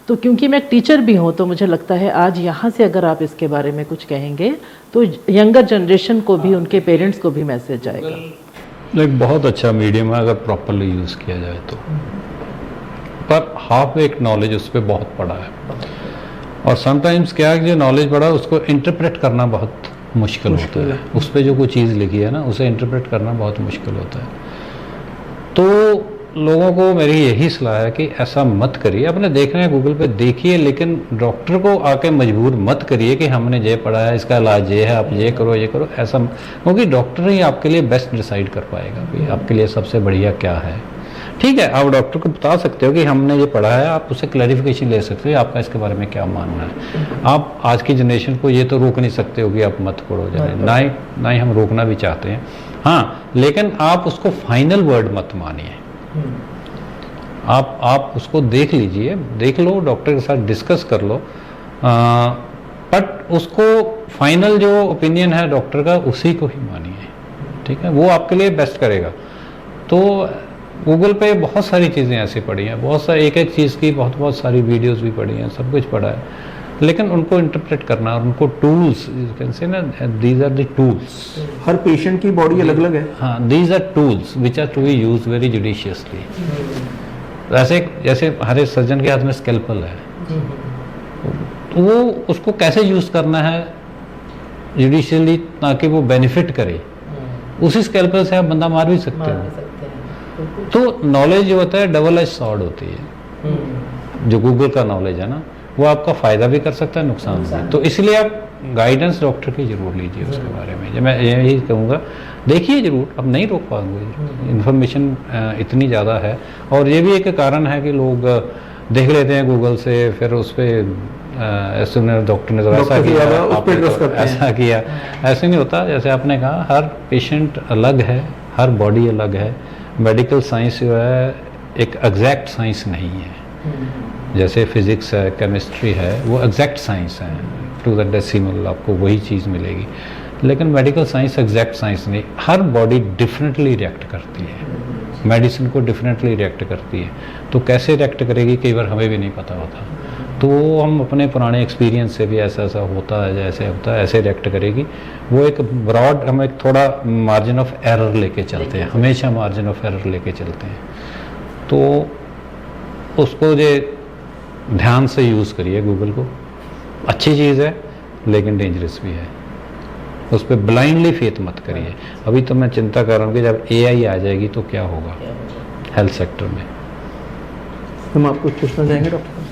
Speaker 3: तो क्योंकि मैं टीचर भी हूँ, तो मुझे लगता है आज यहाँ से अगर आप इसके बारे में कुछ कहेंगे तो यंगर जनरेशन को भी, उनके पेरेंट्स को भी मैसेज जाएगा।
Speaker 2: एक बहुत अच्छा मीडियम है अगर प्रॉपरली यूज़ किया जाए तो, पर हाफ एक नॉलेज उस पर बहुत पड़ा है, और समटाइम्स क्या है कि जो नॉलेज पड़ा है उसको इंटरप्रेट करना बहुत मुश्किल होता है। उस पर जो कोई चीज़ लिखी है ना, उसे इंटरप्रेट करना बहुत मुश्किल होता है। तो लोगों को मेरी यही सलाह है कि ऐसा मत करिए। अपने देख रहे हैं गूगल पे देखिए, लेकिन डॉक्टर को आके मजबूर मत करिए कि हमने ये पढ़ा है, इसका इलाज ये है, आप ये करो ऐसा, क्योंकि डॉक्टर ही आपके लिए बेस्ट डिसाइड कर पाएगा कि आपके लिए सबसे बढ़िया क्या है। ठीक है, आप डॉक्टर को बता सकते हो कि हमने ये पढ़ा है, आप उससे क्लैरिफिकेशन ले सकते हो, आपका इसके बारे में क्या मानना है। आप आज की जनरेशन को ये तो रोक नहीं सकते हो कि आप मत पढ़ो, ना ही हम रोकना भी चाहते हैं, हाँ, लेकिन आप उसको फाइनल वर्ड मत मानिए। आप उसको देख लीजिए, देख लो, डॉक्टर के साथ डिस्कस कर लो, बट उसको फाइनल जो ओपिनियन है डॉक्टर का उसी को ही मानिए, ठीक है, वो आपके लिए बेस्ट करेगा। तो गूगल पे बहुत सारी चीज़ें ऐसी पड़ी हैं, बहुत सारी एक चीज़ की बहुत सारी वीडियोस भी पड़ी हैं, सब कुछ पड़ा है, लेकिन उनको इंटरप्रेट करना और उनको टूल्स, यू कैन से ना, दीज आर द टूल्स।
Speaker 1: हर पेशेंट की बॉडी अलग अलग है,
Speaker 2: हाँ, these are tools which are to be use very judiciously. जैसे हर एक सर्जन के हाथ में स्कैल्पल है, तो वो उसको कैसे यूज करना है जुडिशियली ताकि वो बेनिफिट करे, उसी स्कैल्पल से आप बंदा मार भी सकते हो। तो नॉलेज जो होता है डबल एज सॉर्ड होती है। जो गूगल का नॉलेज है ना, वो आपका फायदा भी कर सकता है, नुकसान भी। तो इसलिए आप गाइडेंस डॉक्टर की जरूर लीजिए उसके बारे में। मैं यही कहूँगा, देखिए जरूर, अब नहीं रोक पाएंगे, इन्फॉर्मेशन इतनी ज़्यादा है। और ये भी एक कारण है कि लोग देख लेते हैं गूगल से, फिर उस पर ऐसे डॉक्टर ने तो ऐसा
Speaker 1: डॉक्टर की
Speaker 2: किया,
Speaker 1: ज्यादा उस पे
Speaker 2: आपने तो
Speaker 1: trust करते हैं।
Speaker 2: ऐसा किया, ऐसे नहीं होता। जैसे आपने कहा, हर पेशेंट अलग है, हर बॉडी अलग है। मेडिकल साइंस जो है एक एग्जैक्ट साइंस नहीं है। जैसे फिजिक्स है, केमिस्ट्री है, वो एग्जैक्ट साइंस है, टू द डेसिमल आपको वही चीज़ मिलेगी। लेकिन मेडिकल साइंस एग्जैक्ट साइंस नहीं, हर बॉडी डिफरेंटली रिएक्ट करती है, मेडिसिन को डिफरेंटली रिएक्ट करती है। तो कैसे रिएक्ट करेगी कई बार हमें भी नहीं पता होता। तो हम अपने पुराने एक्सपीरियंस से भी ऐसा ऐसा होता है, जैसे होता है ऐसे रिएक्ट करेगी। वो एक ब्रॉड, हम एक थोड़ा मार्जिन ऑफ एरर लेके चलते हैं, हमेशा मार्जिन ऑफ एरर लेके चलते हैं। तो उसको जो ध्यान से यूज़ करिए गूगल को, अच्छी चीज़ है लेकिन डेंजरस भी है। उस पर ब्लाइंडली फेथ मत करिए। अभी तो मैं चिंता कर रहा हूँ कि जब AI आ जाएगी तो क्या होगा हेल्थ सेक्टर में।
Speaker 1: हम आपको पूछना चाहेंगे डॉक्टर साहब?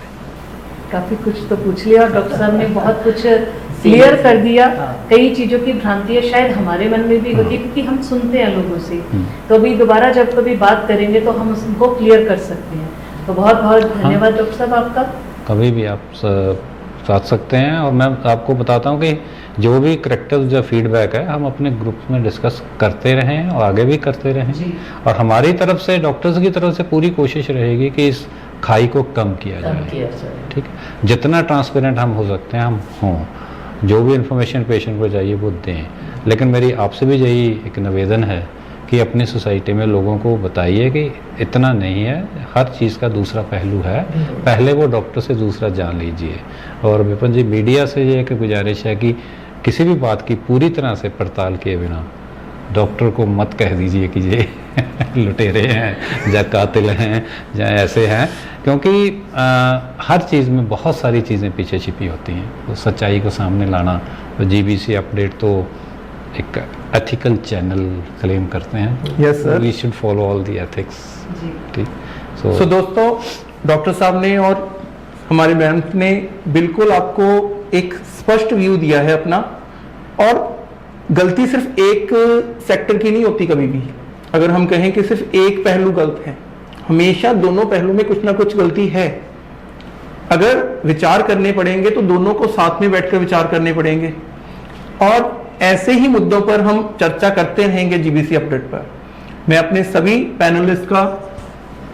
Speaker 4: काफी कुछ तो पूछ लिया और डॉक्टर साहब ने बहुत कुछ क्लियर कर दिया। कई चीजों की भ्रांतियां शायद हमारे मन में भी होती है क्योंकि हम सुनते हैं लोगों से, तो अभी दोबारा जब कभी बात करेंगे तो हम उसको क्लियर कर सकते हैं। तो बहुत बहुत धन्यवाद डॉक्टर साहब आपका।
Speaker 2: कभी भी आप साथ सकते हैं। और मैं आपको बताता हूँ कि जो भी करेक्टिव जो फीडबैक है हम अपने ग्रुप में डिस्कस करते रहें और आगे भी करते रहें। और हमारी तरफ से, डॉक्टर्स की तरफ से पूरी कोशिश रहेगी कि इस खाई को कम किया जाए। ठीक है, जितना ट्रांसपेरेंट हम हो सकते हैं हम हों, जो भी इंफॉर्मेशन पेशेंट को चाहिए वो दें। लेकिन मेरी आपसे भी यही एक निवेदन है कि अपनी सोसाइटी में लोगों को बताइए कि इतना नहीं है, हर चीज़ का दूसरा पहलू है। पहले वो डॉक्टर से दूसरा जान लीजिए। और विपिन जी, मीडिया से ये एक गुजारिश है कि किसी भी बात की पूरी तरह से पड़ताल किए बिना डॉक्टर को मत कह दीजिए कि ये लुटेरे हैं या कातिल हैं या ऐसे हैं, क्योंकि हर चीज़ में बहुत सारी चीज़ें पीछे छिपी होती हैं। तो सच्चाई को सामने लाना, तो GBC अपडेट तो एक एथिकल चैनल क्लेम करते हैं।
Speaker 1: Yes, sir.
Speaker 2: We should follow all the ethics. ठीक।
Speaker 1: सो दोस्तों, डॉक्टर साहब ने और हमारे मैम ने बिल्कुल आपको एक स्पष्ट व्यू दिया है अपना। और गलती सिर्फ एक सेक्टर की नहीं होती कभी भी। अगर हम कहें कि सिर्फ एक पहलू गलत है, हमेशा दोनों पहलू में कुछ ना कुछ गलती है। अगर विचार करने पड़ेंगे तो दोनों को साथ में बैठकर विचार करने पड़ेंगे। और ऐसे ही मुद्दों पर हम चर्चा करते रहेंगे GBC अपडेट पर। मैं अपने सभी पैनलिस्ट का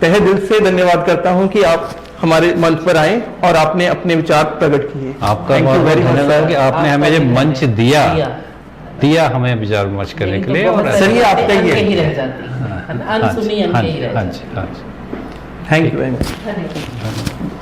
Speaker 1: तहे दिल से धन्यवाद करता हूं कि आप हमारे मंच पर आए और आपने अपने विचार प्रकट किए।
Speaker 2: आपका
Speaker 1: Thank you
Speaker 2: बहुत
Speaker 1: very much,
Speaker 2: धन्यवाद
Speaker 1: sir।
Speaker 2: कि आपने हमें ये मंच दिया हमें विचार विमर्श करने के लिए। और
Speaker 1: सर, ये आपका ही है।
Speaker 3: ही रह जाती है, अनसुनी
Speaker 2: हाँ
Speaker 3: अनकही
Speaker 2: जी,
Speaker 3: रह
Speaker 2: हाँ
Speaker 3: जाती
Speaker 2: जी, हाँ जी।
Speaker 1: Thank you very much.
Speaker 3: है।